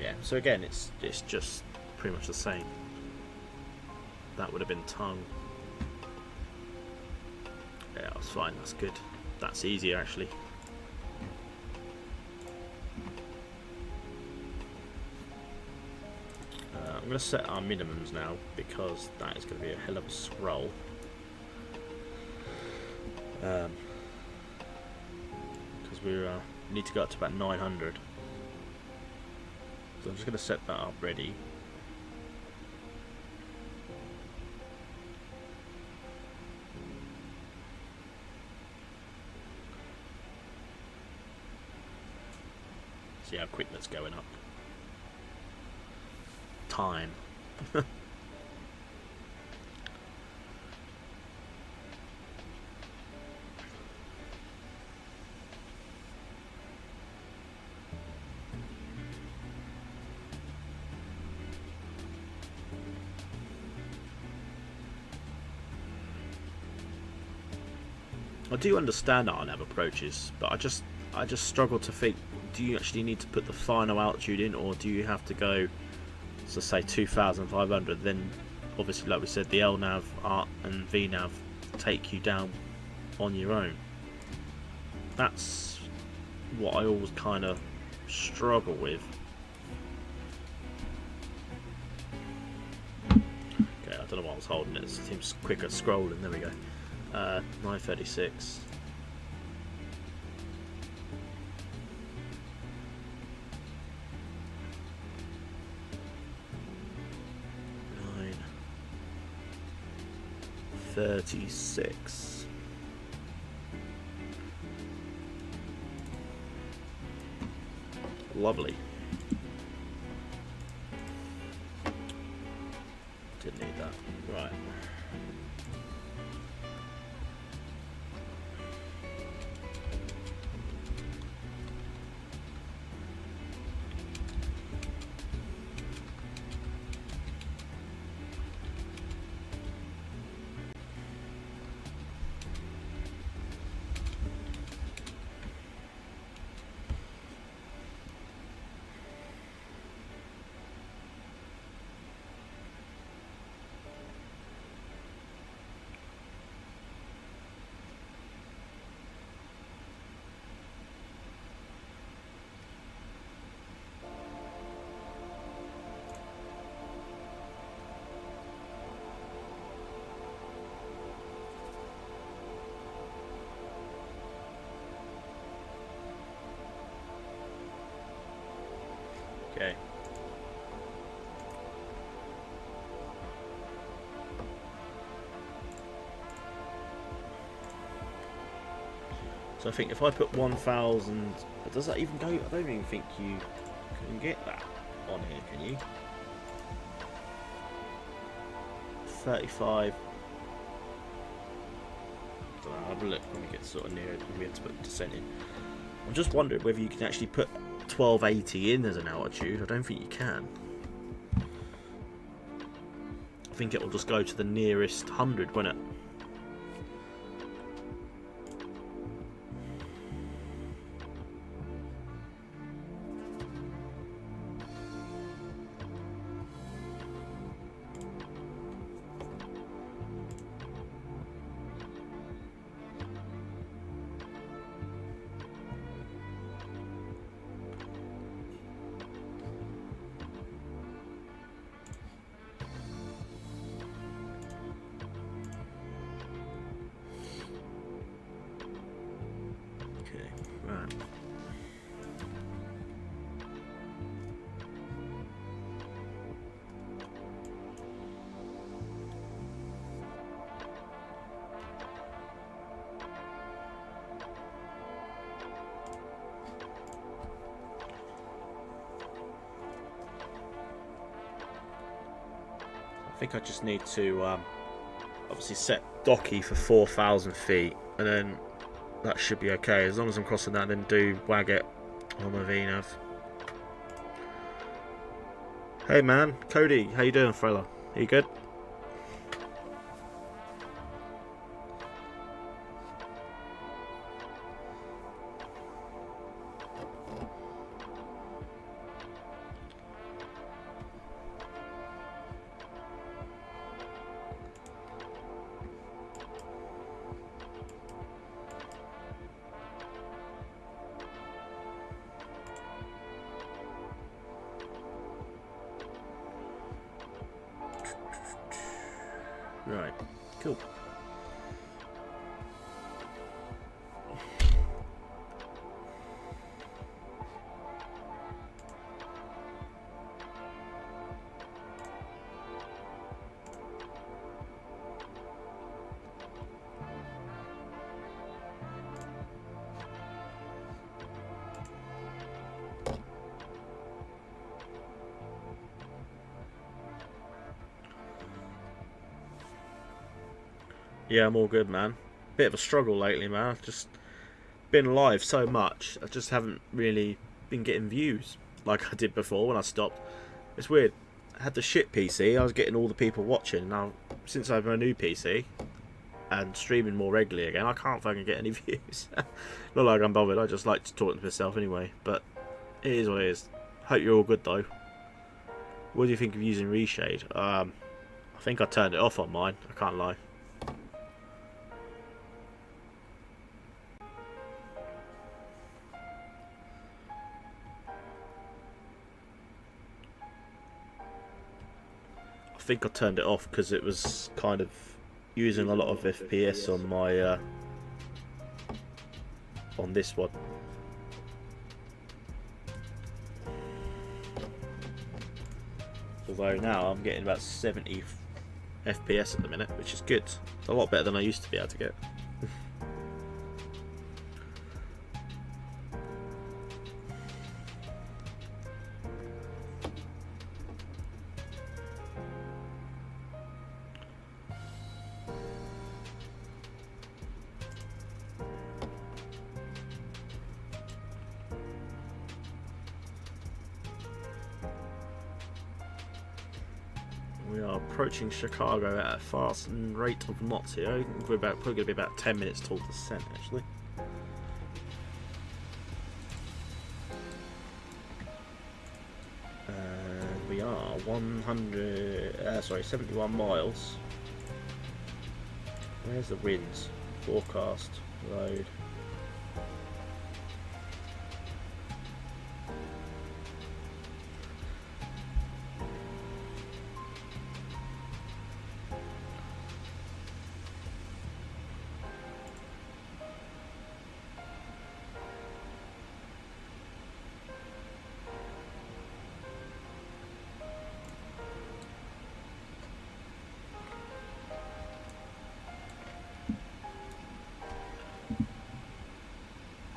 Speaker 1: Yeah, so again it's just pretty much the same. That would have been tongue. Yeah, that's fine, that's good. That's easier actually. I'm going to set our minimums now because that is going to be a hell of a scroll. Because we need to go up to about 900. So I'm just going to set that up ready. See how quick that's going up. Time. I do understand RNAV approaches, but I just struggle to think, do you actually need to put the final altitude in, or do you have to go, so say 2,500, then obviously like we said the LNAV and VNAV take you down on your own. That's what I always kind of struggle with. Okay, I don't know why I was holding it, it seems quicker scrolling, there we go. 936. $36. Lovely. Didn't need that. Right. So I think if I put 1,000, does that even go? I don't even think you can get that on here, can you? 35. I'll have a look when we get sort of near it, when we have to put descent in. I'm just wondering whether you can actually put 1280 in as an altitude. I don't think you can. I think it will just go to the nearest 100, won't it? Right. I think I just need to obviously set Docky for 4,000 feet, and then that should be okay. As long as I'm crossing that, then do wag it on my VNav. Hey man, Cody, how you doing, fella? Are you good? Right, cool. Yeah, I'm all good, man. Bit of a struggle lately, man. I've just been live so much, I just haven't really been getting views like I did before when I stopped. It's weird. I had the shit PC, I was getting all the people watching. Now, since I have my new PC and streaming more regularly again, I can't fucking get any views. Not like I'm bothered, I just like to talk to myself anyway. But it is what it is. Hope you're all good though. What do you think of using Reshade? I think I turned it off on mine, I can't lie. I think I turned it off because it was kind of using a lot of FPS on my on this one. Although now I'm getting about 70 FPS at the minute, which is good. It's a lot better than I used to be able to get. We are approaching Chicago at a fast rate of knots here. We're probably going to be about 10 minutes till descent, actually. And we are 71 miles. Where's the winds? Forecast, road.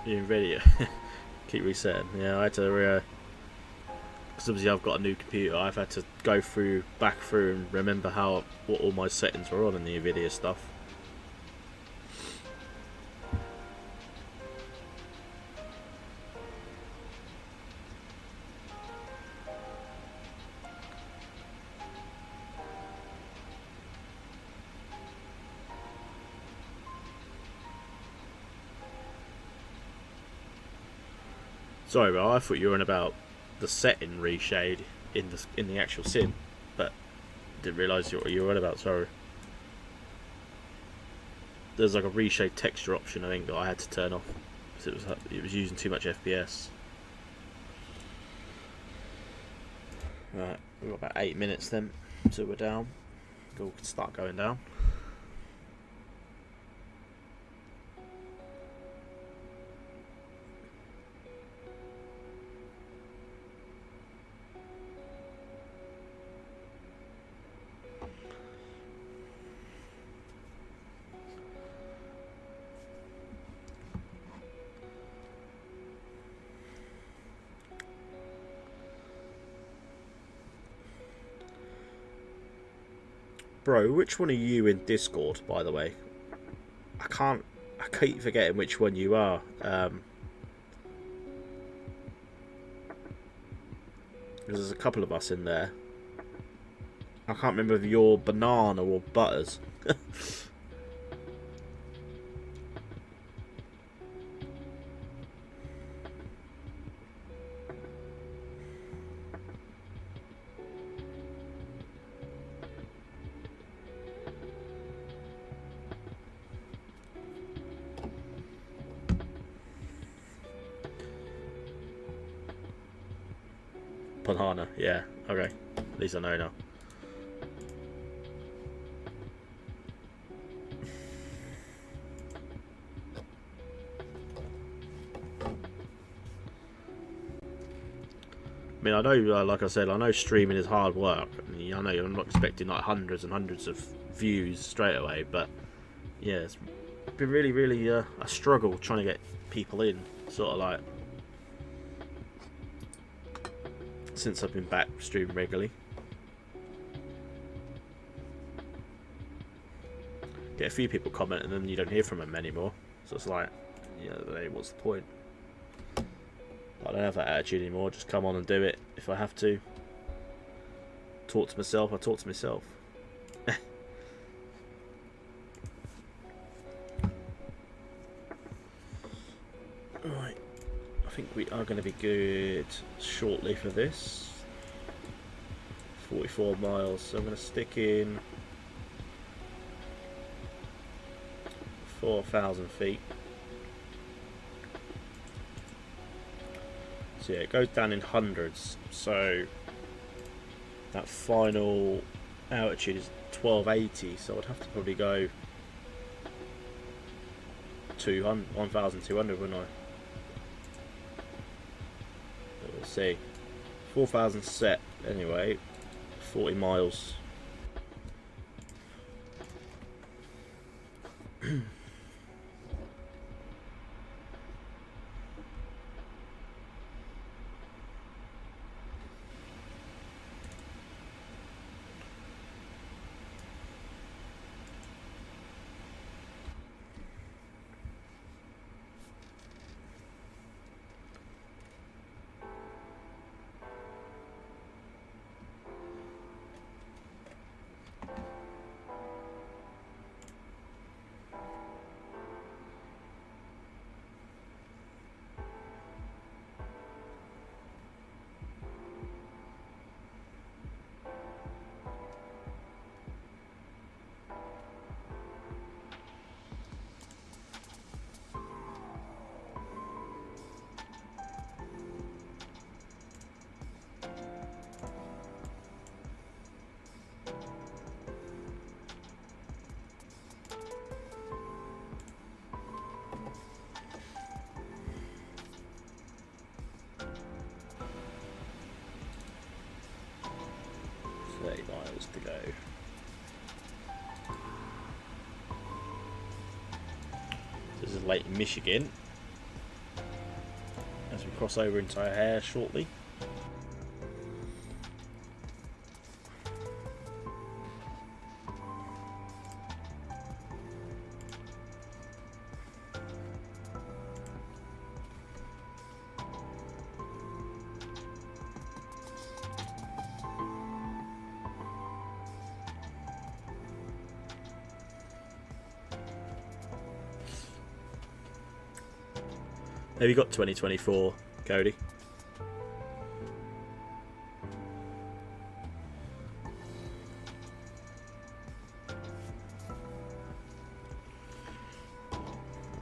Speaker 1: NVIDIA. Keep resetting. Yeah, I had to because obviously I've got a new computer. I've had to go back through and remember what all my settings were on in the NVIDIA stuff. Sorry, bro. I thought you were on about the setting reshade in the actual sim, but didn't realise what you were on about. Sorry. There's like a reshade texture option I think that I had to turn off because it was using too much FPS. Right, we've got about 8 minutes then till we're down. We can start going down. Bro, which one are you in Discord, by the way? I keep forgetting which one you are. There's a couple of us in there. I can't remember if you're Banana or Butters. Banana, yeah, okay. At least I know now. I mean, I know, like I said, I know streaming is hard work. I mean, I know I'm not expecting like hundreds and hundreds of views straight away, but yeah, it's been really, really a struggle trying to get people in, sort of like, since I've been back streaming regularly. Get a few people comment and then you don't hear from them anymore, so it's like, yeah, hey, what's the point? I don't have that attitude anymore. Just come on and do it if I have to. Talk to myself, I talk to myself. Right, I think we are going to be good shortly for this. 44 miles, so I'm going to stick in 4,000 feet. So yeah, it goes down in hundreds, so that final altitude is 1280, so I'd have to probably go 1,200, wouldn't I? But we'll see. 4,000 set anyway, 40 miles. Miles to go. This is Lake Michigan. as we cross over into our hair shortly. Have you got 2024, Cody?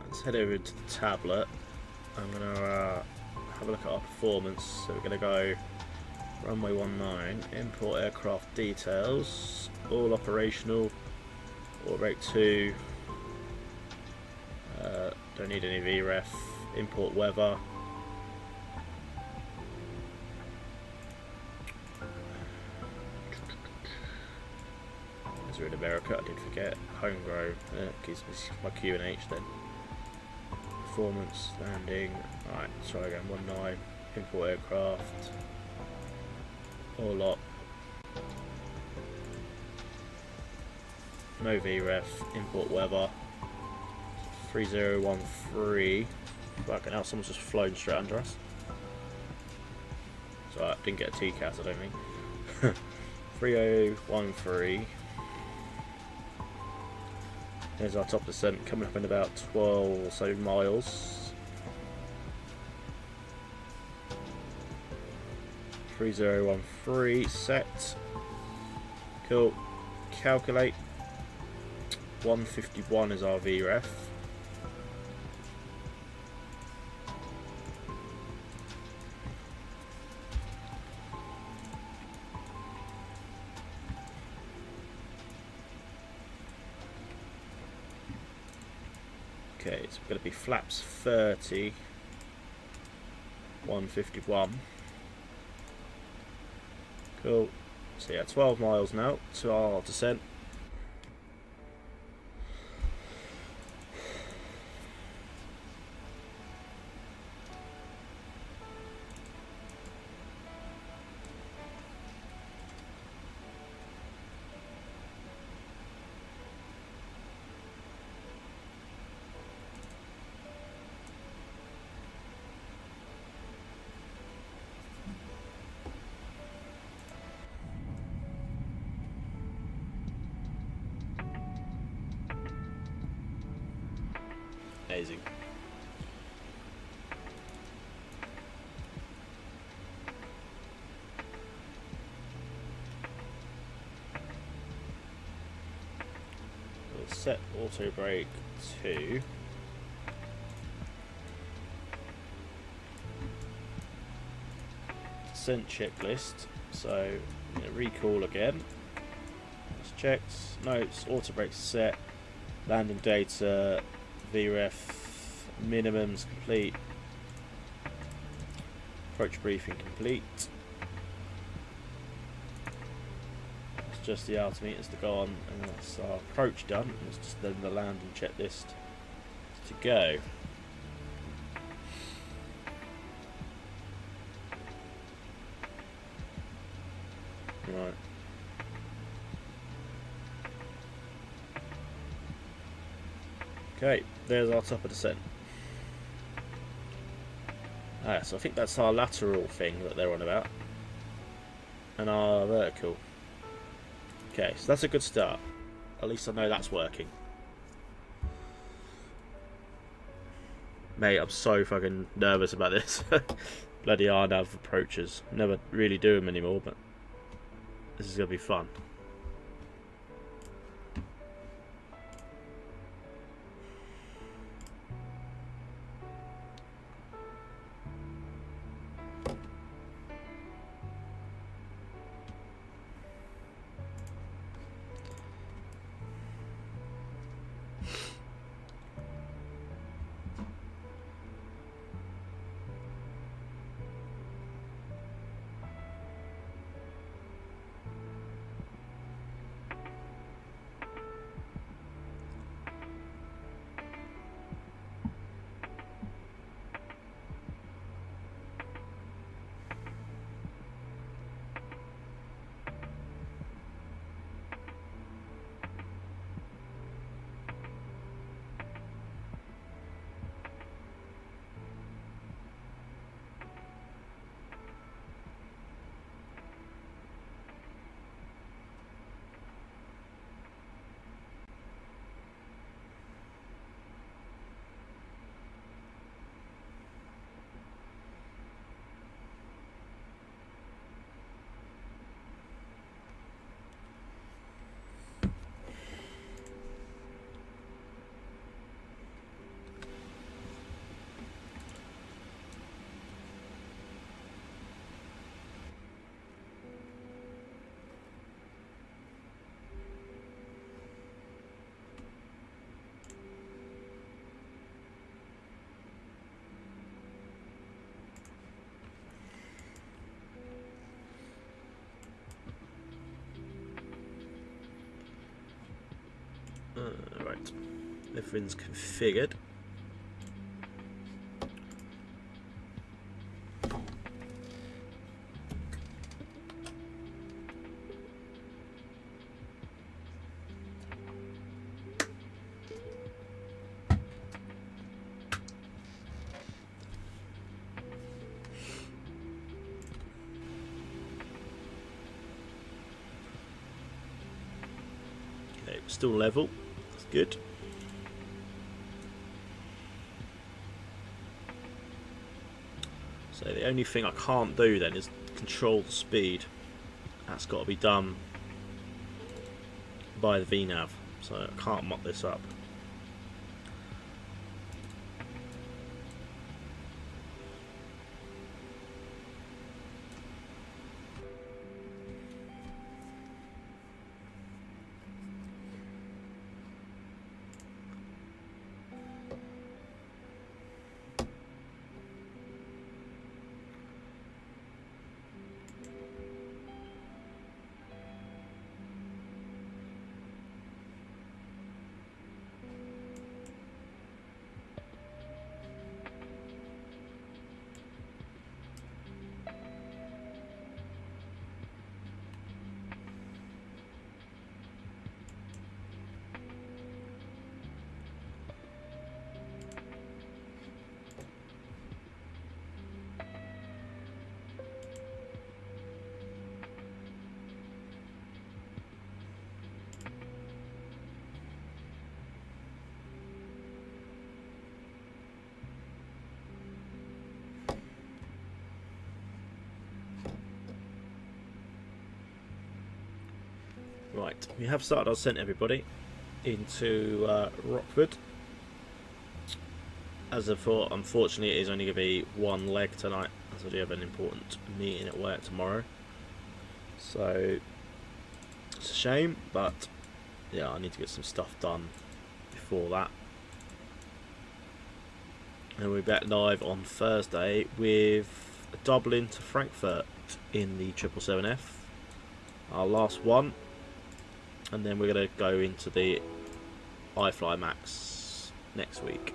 Speaker 1: Let's head over to the tablet. I'm going to have a look at our performance. So we're going to go runway 19, import aircraft details, all operational, or rate 2, don't need any VREF. Import weather. As we're in America, I did forget. Homegrown. Gives me my Q and H then. Performance, landing. Alright, try again. 19. Import aircraft. All up. No VREF. Import weather. 3013. Fucking hell, someone's just flown straight under us. So I didn't get a TCAS, I don't think. 3013. There's our top descent, coming up in about 12 or so miles. 3013, set. Cool. Calculate. 151 is our VREF. Okay, it's going to be flaps 30, 151. Cool. So yeah, 12 miles now to our descent. Amazing. We'll set auto brake to descent checklist. So recall again. It's checked. Notes. Auto brake set. Landing data. VREF minimums complete. Approach briefing complete. It's just the altimeters to go on, and that's our approach done. It's just then the landing checklist to go. Right. Okay, there's our top of descent. So I think that's our lateral thing that they're on about. And our vertical. Okay, so that's a good start. At least I know that's working. Mate, I'm so fucking nervous about this. Bloody RNAV approaches. Never really do them anymore, but this is going to be fun. everything's configured. Okay, still level. That's good. So the only thing I can't do then is control the speed. That's got to be done by the VNav, so I can't mock this up. Right, we have started our sent everybody into Rockford. As I thought, unfortunately it is only going to be one leg tonight, as I do have an important meeting at work tomorrow. So, it's a shame, but yeah, I need to get some stuff done before that. And we'll be back live on Thursday with a Dublin to Frankfurt in the 777F. Our last one. And then we're going to go into the iFly Max next week.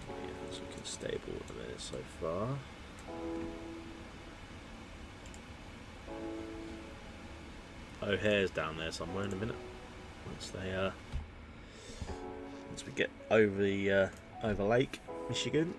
Speaker 1: Yeah, it's looking stable at the minute so far. O'Hare's down there somewhere in a minute. Once we get over the over Lake Michigan.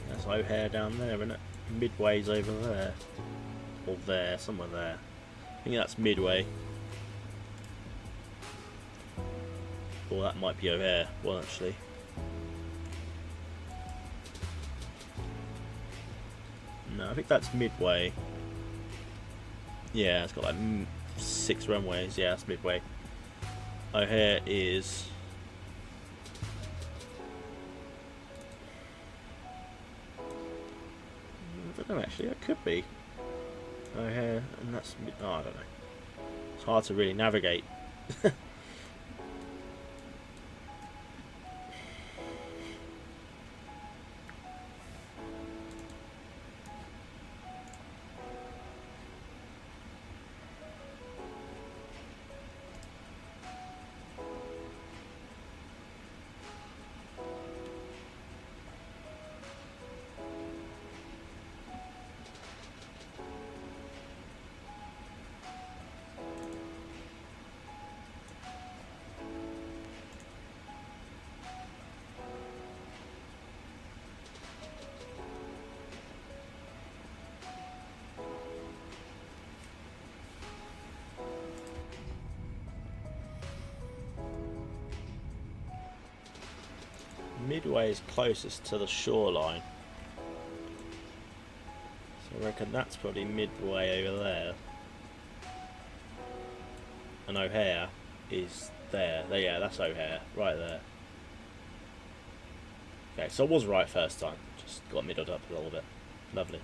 Speaker 1: That's O'Hare down there, isn't it? Midway's over there. Or there, somewhere there. I think that's Midway. Or that might be O'Hare. Well, actually. No, I think that's Midway. Yeah, it's got like 6 runways. Yeah, that's Midway. O'Hare is... I don't know, actually, that could be O'Hare, and that's... Oh, I don't know. It's hard to really navigate. Midway is closest to the shoreline. So I reckon that's probably Midway over there. And O'Hare is there. Yeah, that's O'Hare, right there. Okay, so I was right first time. Just got middled up a little bit. Lovely.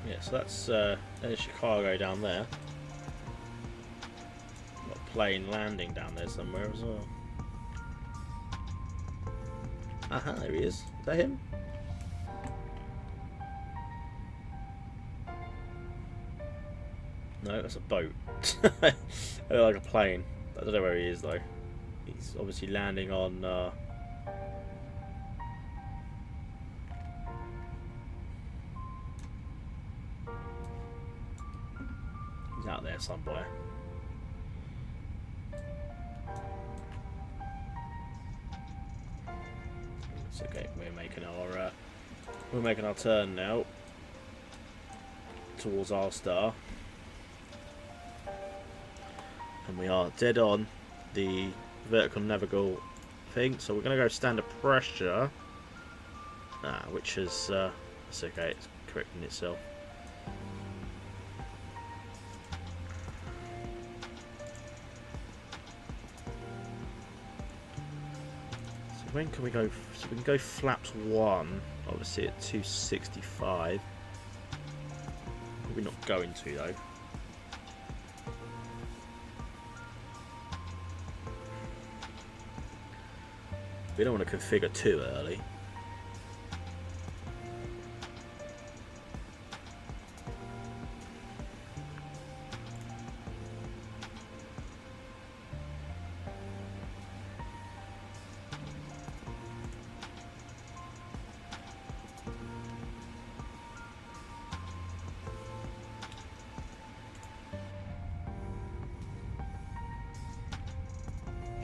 Speaker 1: Yeah, so that's there's Chicago down there. Got a plane landing down there somewhere as well. Aha, there he is. Is that him? No, that's a boat. Like a plane. I don't know where he is though. He's obviously landing on. He's out there somewhere. It's okay. We're making our turn now towards our star. And we are dead on the vertical navigable thing, so we're going to go standard pressure, which is it's okay, it's correcting itself. So when can we go? So we can go flaps 1, obviously at 265. We're not going to though. We don't want to configure too early.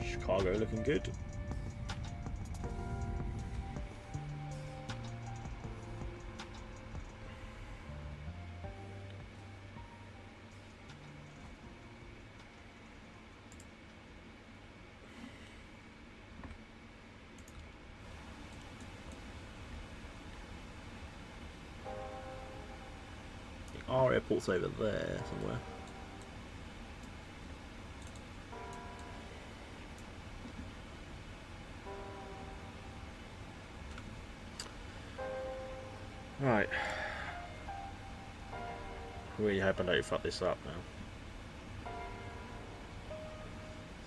Speaker 1: Chicago looking good. Our airport's over there somewhere. Right. Really hope I don't fuck this up now.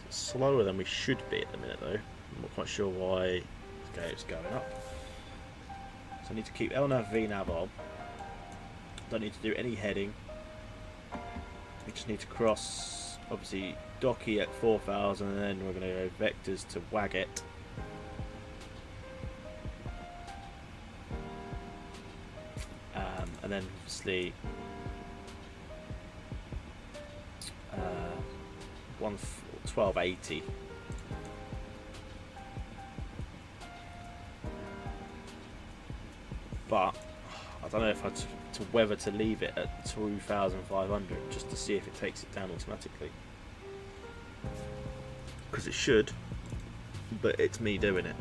Speaker 1: It's slower than we should be at the minute though. I'm not quite sure why. Okay, it's going up. So I need to keep L nav V nav on. Don't need to do any heading. We just need to cross obviously Docky at 4,000, and then we're going to go vectors to Waget. And then obviously 1280. But I don't know if whether to leave it at 2,500 just to see if it takes it down automatically, because it should, but it's me doing it.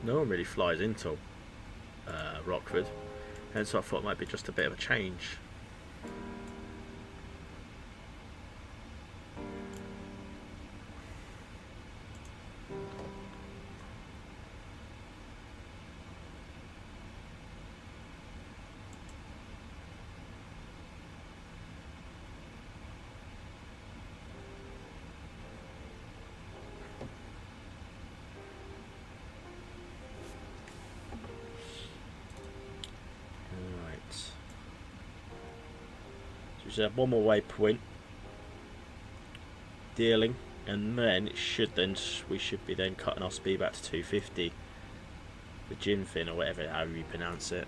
Speaker 1: No one really flies into Rockford, and so I thought it might be just a bit of a change. So we have one more waypoint dealing, and then we should be then cutting our speed back to 250. The gin fin, or whatever, however you pronounce it.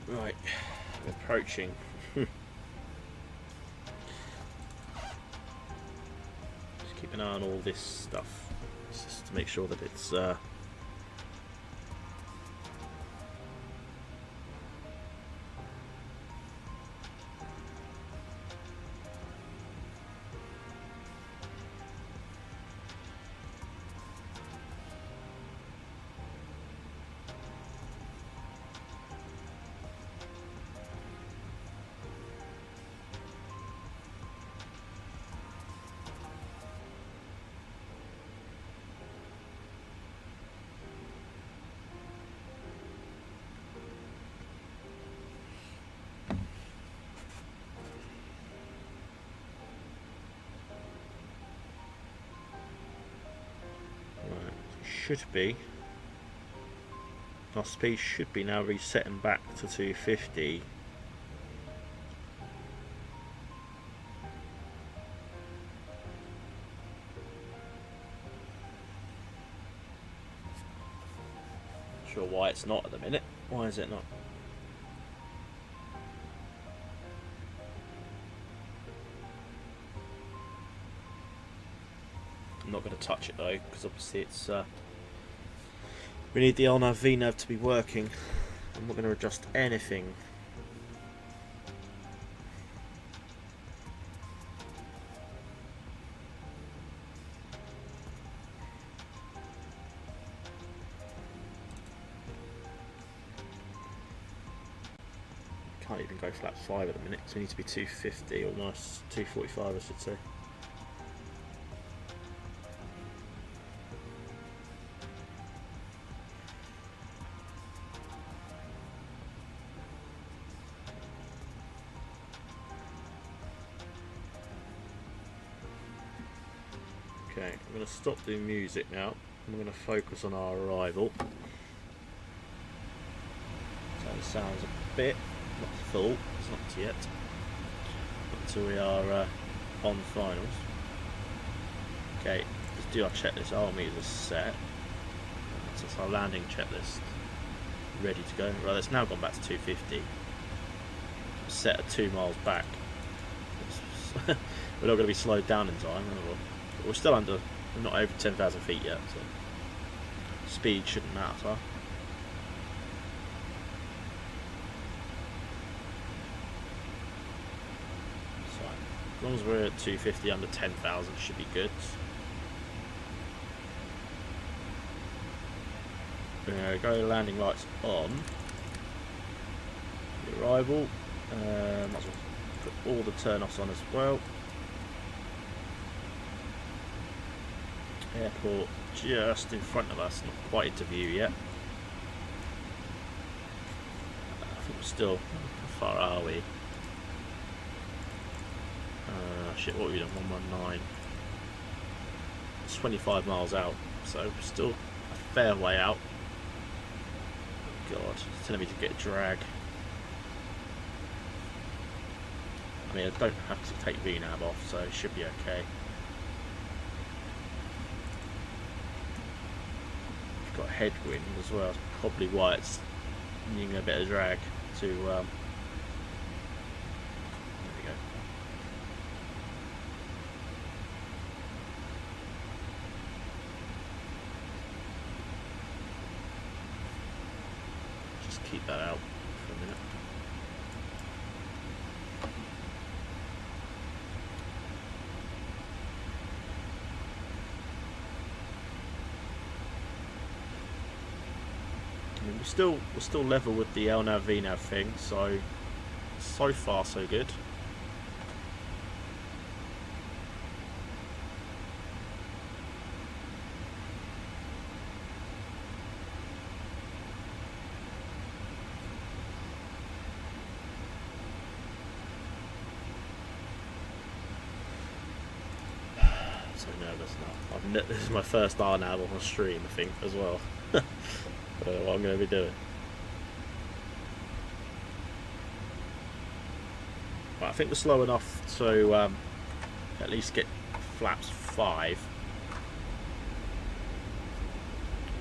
Speaker 1: Right, approaching. Just keep an eye on all this stuff, just to make sure that it's should be. Our speed should be now resetting back to 250. Not sure why it's not at the minute. Why is it not? I'm not going to touch it though, because obviously it's we need the LNAV VNAV to be working. I'm not going to adjust anything. Can't even go flaps 5 at the minute, so we need to be 250, almost 245 I should say. Okay, I'm going to stop doing music now. I'm going to focus on our arrival. So it sounds a bit, not full, it's not yet, until we are on finals. Okay, let's do our checklist. Our meters are set. So it's our landing checklist ready to go. Right, it's now gone back to 250. Set at 2 miles back. We're not going to be slowed down in time, are we? But we're still under, we're not over 10,000 feet yet, so speed shouldn't matter. As long as we're at 250 under 10,000 should be good. Go landing lights on. The arrival. Might as well put all the turn-offs on as well. Airport just in front of us, not quite into view yet. I think we're still, how far are we? Shit, what have we done? 119. It's 25 miles out, so we're still a fair way out. God, it's telling me to get drag. I mean, I don't have to take VNAV off, so it should be okay. We've got headwind as well, that's probably why it's needing a bit of drag to keep that out for a minute. I mean, we're still level with the LNAV VNAV thing, so far so good. Nervous now. This is my first RNAV on stream, I think, as well. I don't know what I'm going to be doing. But I think we're slow enough to at least get flaps 5.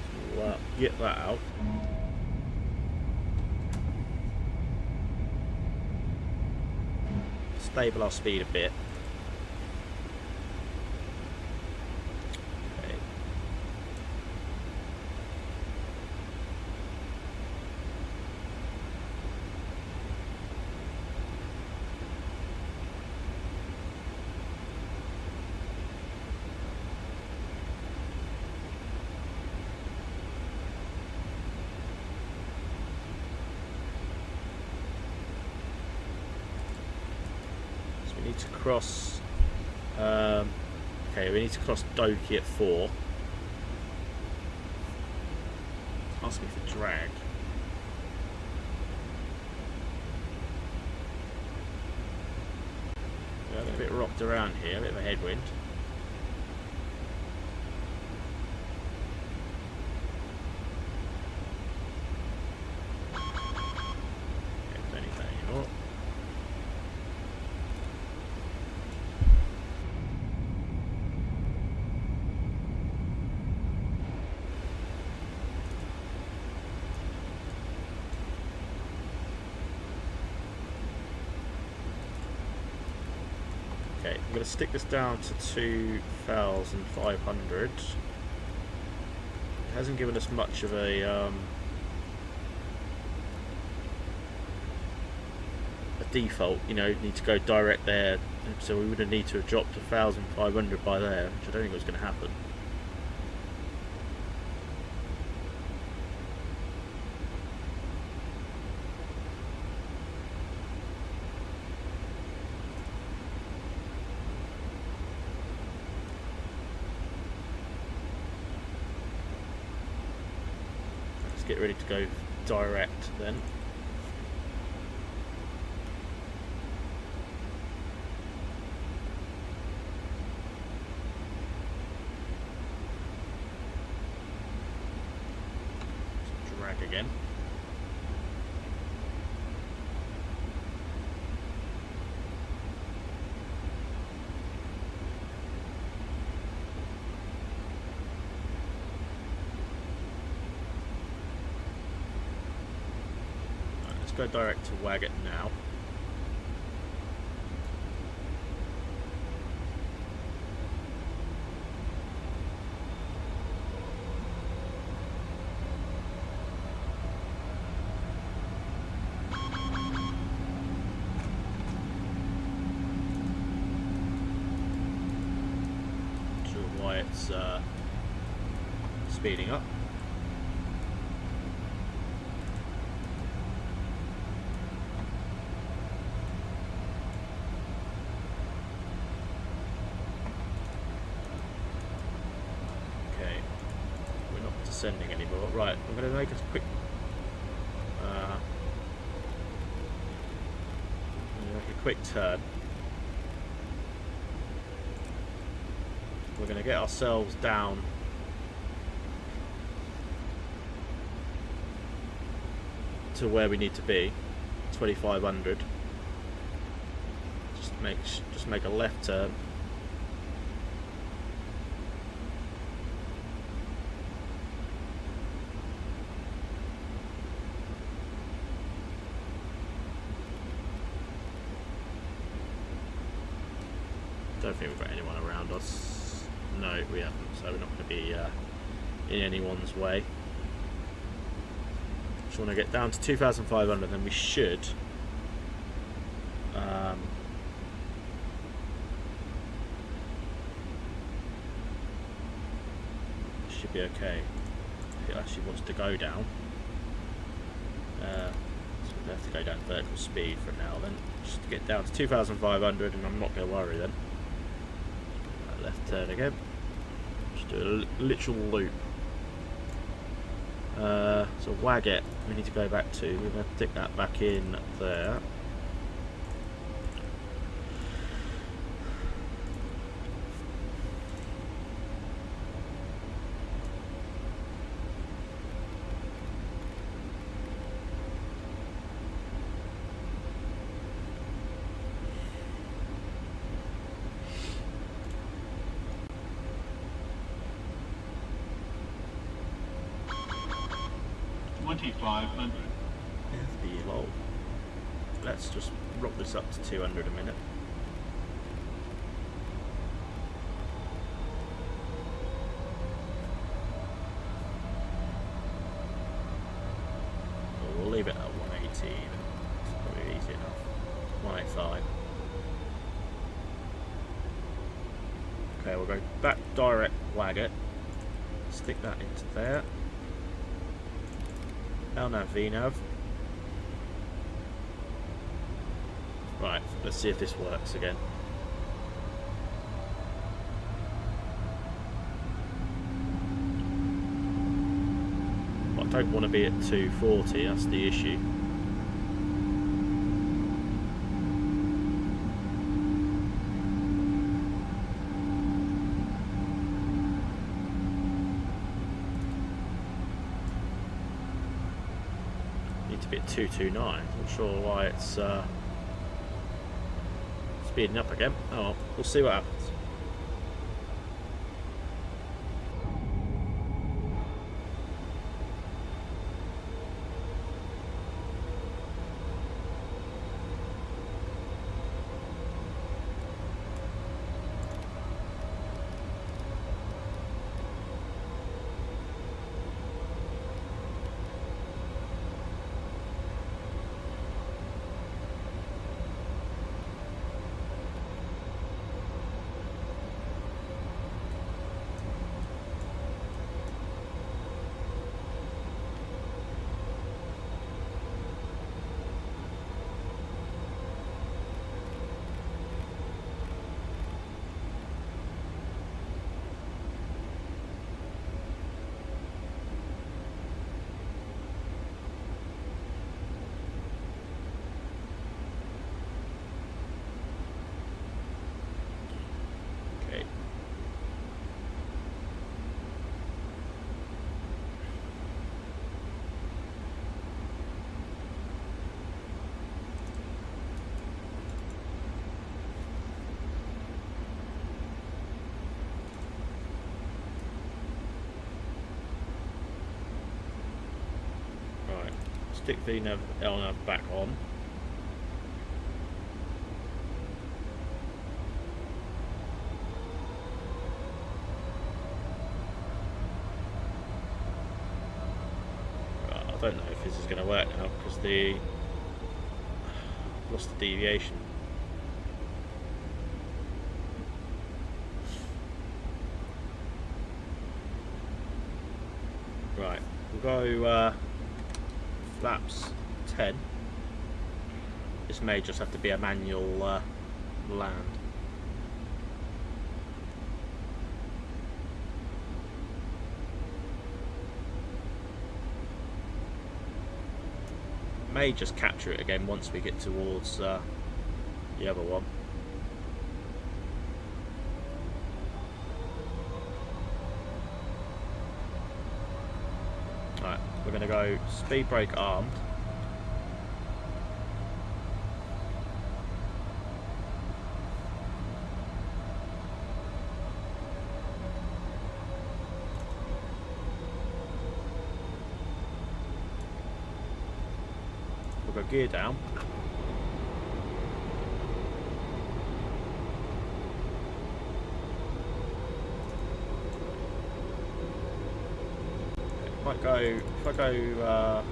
Speaker 1: So we'll get that out. Stable our speed a bit. Need to cross okay, we need to cross Doki at 4. Ask me for drag. Yeah, a bit rocked around here, a bit of a headwind. Okay, I'm going to stick this down to 2,500. It hasn't given us much of a default, you know, need to go direct there, so we would have need to have dropped 1,500 by there, which I don't think was going to happen. get ready to go direct then. Drag again. Go direct to Waggett now. Not sure why it's speeding up. Descending anymore. Right, I'm going to make a quick turn. We're going to get ourselves down to where we need to be, 2500. Just make a left turn. Don't think we've got anyone around us. No, we haven't, so we're not going to be in anyone's way. Just want to get down to 2,500, then we should be okay. It actually wants to go down. So we have to go down vertical speed for now. Then just to get down to 2,500, and I'm not going to worry then. Left turn again. Just do a literal loop. So Waggett, we need to go back to. We're going to stick that back in there. FB Let's just rock this up to 200 a minute. We'll leave it at 180. It's probably easy enough. 185. Okay, we'll go back direct Waggett. Stick that into there. LNAV, VNAV. Right, let's see if this works again. But I don't want to be at 240, that's the issue. To be at 229. Not sure why it's speeding up again. Oh well, we'll see what happens. stick the LNAV back on. I don't know if this is going to work now because lost the deviation. Right, we'll go flaps 10. This may just have to be a manual land. May just capture it again once we get towards the other one. Right, we're going to go speed brake armed. We'll go gear down. Might go, if I go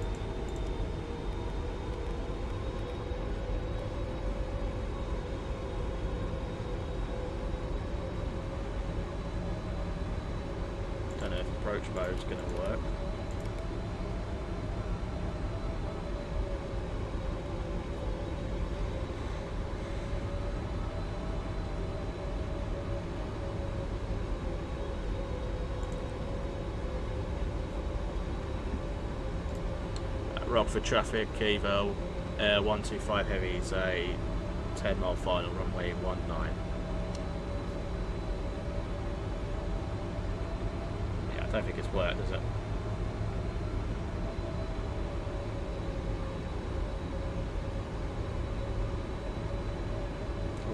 Speaker 1: don't know if approach mode is going to work. Rockford traffic, Evo, 125 heavy is a 10-mile final, runway 19. Yeah, I don't think it's worked, is it?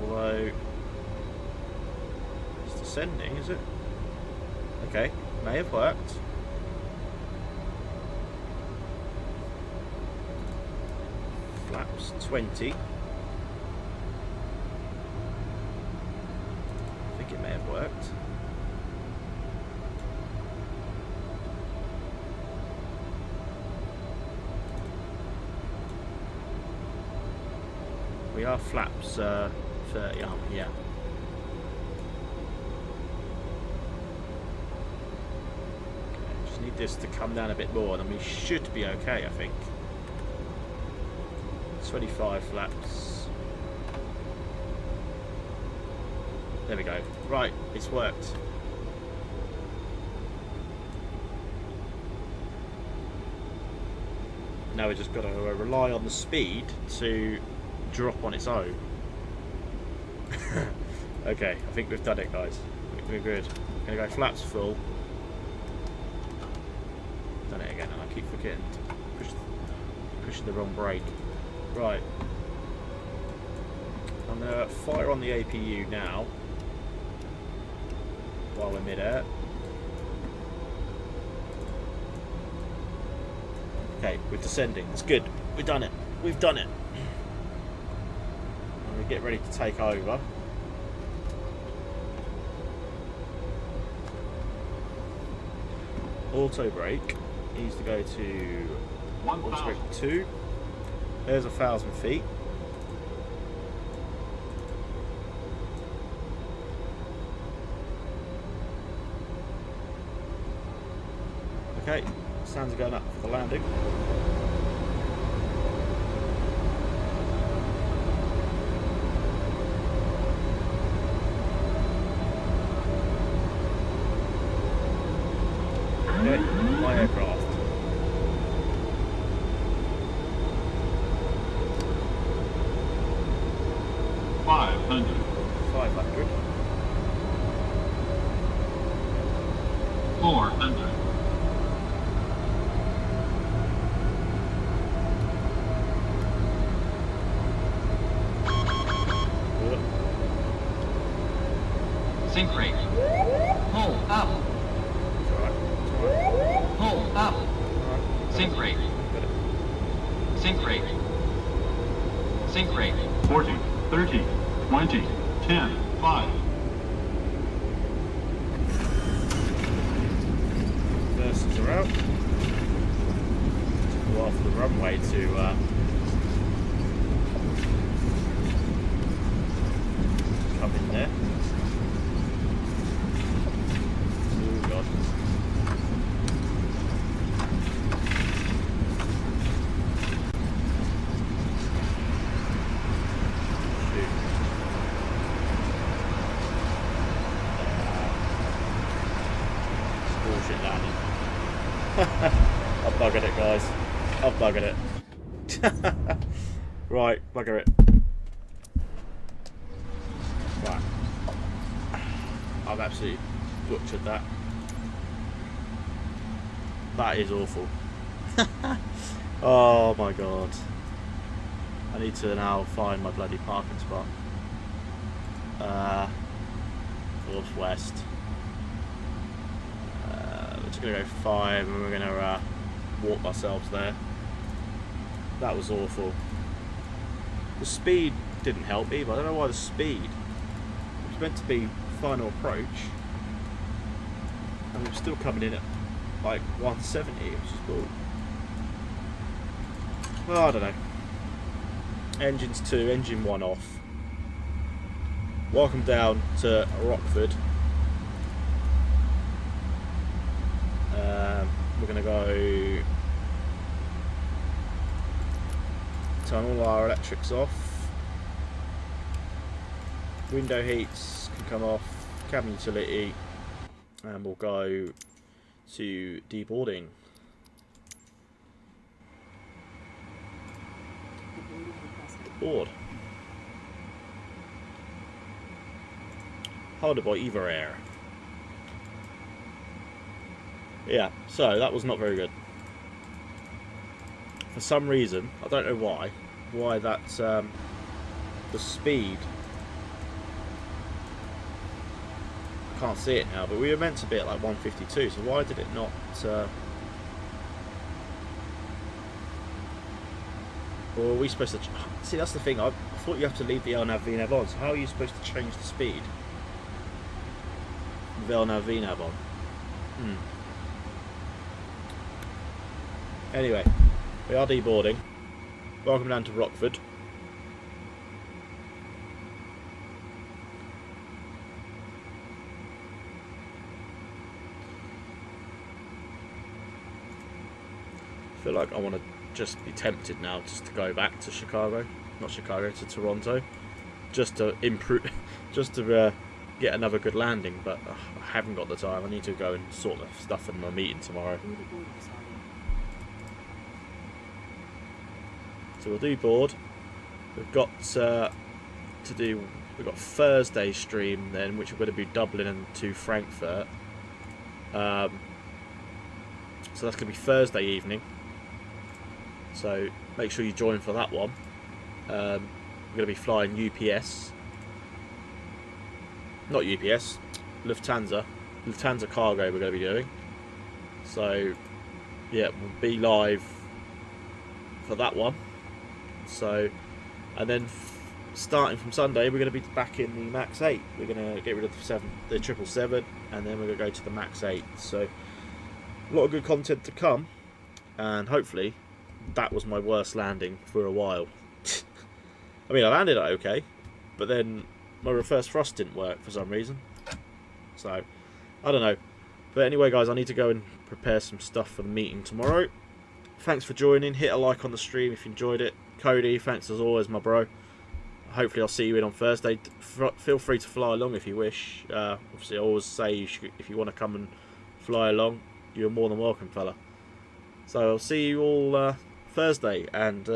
Speaker 1: Although, it's descending, is it? Okay, may have worked. Flaps 20. I think it may have worked. We are flaps 30 arm, yeah. Okay, just need this to come down a bit more and then we should be okay, I think. 25 flaps. There we go. Right, it's worked. Now we just got to rely on the speed to drop on its own. Okay, I think we've done it, guys. I think we're good. I'm gonna go flaps full. Done it again, and I keep forgetting to push the wrong brake. Right, I'm going to fire on the APU now while we're mid-air. Okay, we're descending. That's good. We've done it. We've done it. I'm going to get ready to take over. Auto brake needs to go to auto brake 2. There's 1,000 feet. Okay, sounds are going up for the landing. Okay, my aircraft.
Speaker 3: Sync rate. Hold up.
Speaker 1: It's alright.
Speaker 3: Hold up.
Speaker 1: Alright.
Speaker 3: Sync rate. Sync rate. Sync rate.
Speaker 4: 40, 30, 20, 10, 5.
Speaker 1: Verses are out. Took a while for the runway to come in there. Oh god. Bullshit landing. I've buggered it, guys. I've buggered it. Right, bugger it. Right. I've absolutely butchered that. That is awful. Oh my god. I need to now find my bloody parking spot. Northwest. We're just going to go 5 and we're going to walk ourselves there. That was awful. The speed didn't help either. I don't know why the speed. It was meant to be final approach. And we were still coming in at like 170, which is cool. Well, I don't know. Engines 2, engine 1 off. Welcome down to Rockford. We're going to go turn all our electrics off. Window heats can come off. Cabin utility. And we'll go to deboarding. Board. Powered by Eva Air. Yeah, so that was not very good. For some reason, I don't know why that the speed. I can't see it now, but we were meant to be at like 152. So why did it not? Or are we supposed to? See, that's the thing. I thought you have to leave the LNAV VNAV on. So how are you supposed to change the speed? The LNAV VNAV on. Anyway, we are deboarding. Welcome down to Rockford. I feel like I want to just be tempted now just to go back to Chicago. Not Chicago, to Toronto. Just to improve, just to get another good landing, but I haven't got the time. I need to go and sort the stuff in my meeting tomorrow. So we'll do board. We've got we've got Thursday stream then, which we're going to be Dublin and to Frankfurt. So that's going to be Thursday evening. So make sure you join for that one. We're going to be flying UPS. Not UPS, Lufthansa cargo we're going to be doing. So yeah, we'll be live for that one. So, and then starting from Sunday, we're going to be back in the Max 8. We're going to get rid of the 777, and then we're going to go to the Max 8. So, a lot of good content to come, and hopefully, that was my worst landing for a while. I mean, I landed it okay, but then my reverse thrust didn't work for some reason. So, I don't know. But anyway, guys, I need to go and prepare some stuff for the meeting tomorrow. Thanks for joining. Hit a like on the stream if you enjoyed it. Cody, thanks as always, my bro. Hopefully I'll see you in on Thursday. Feel free to fly along if you wish. Obviously I always say if you want to come and fly along, you're more than welcome, fella. So I'll see you all Thursday, and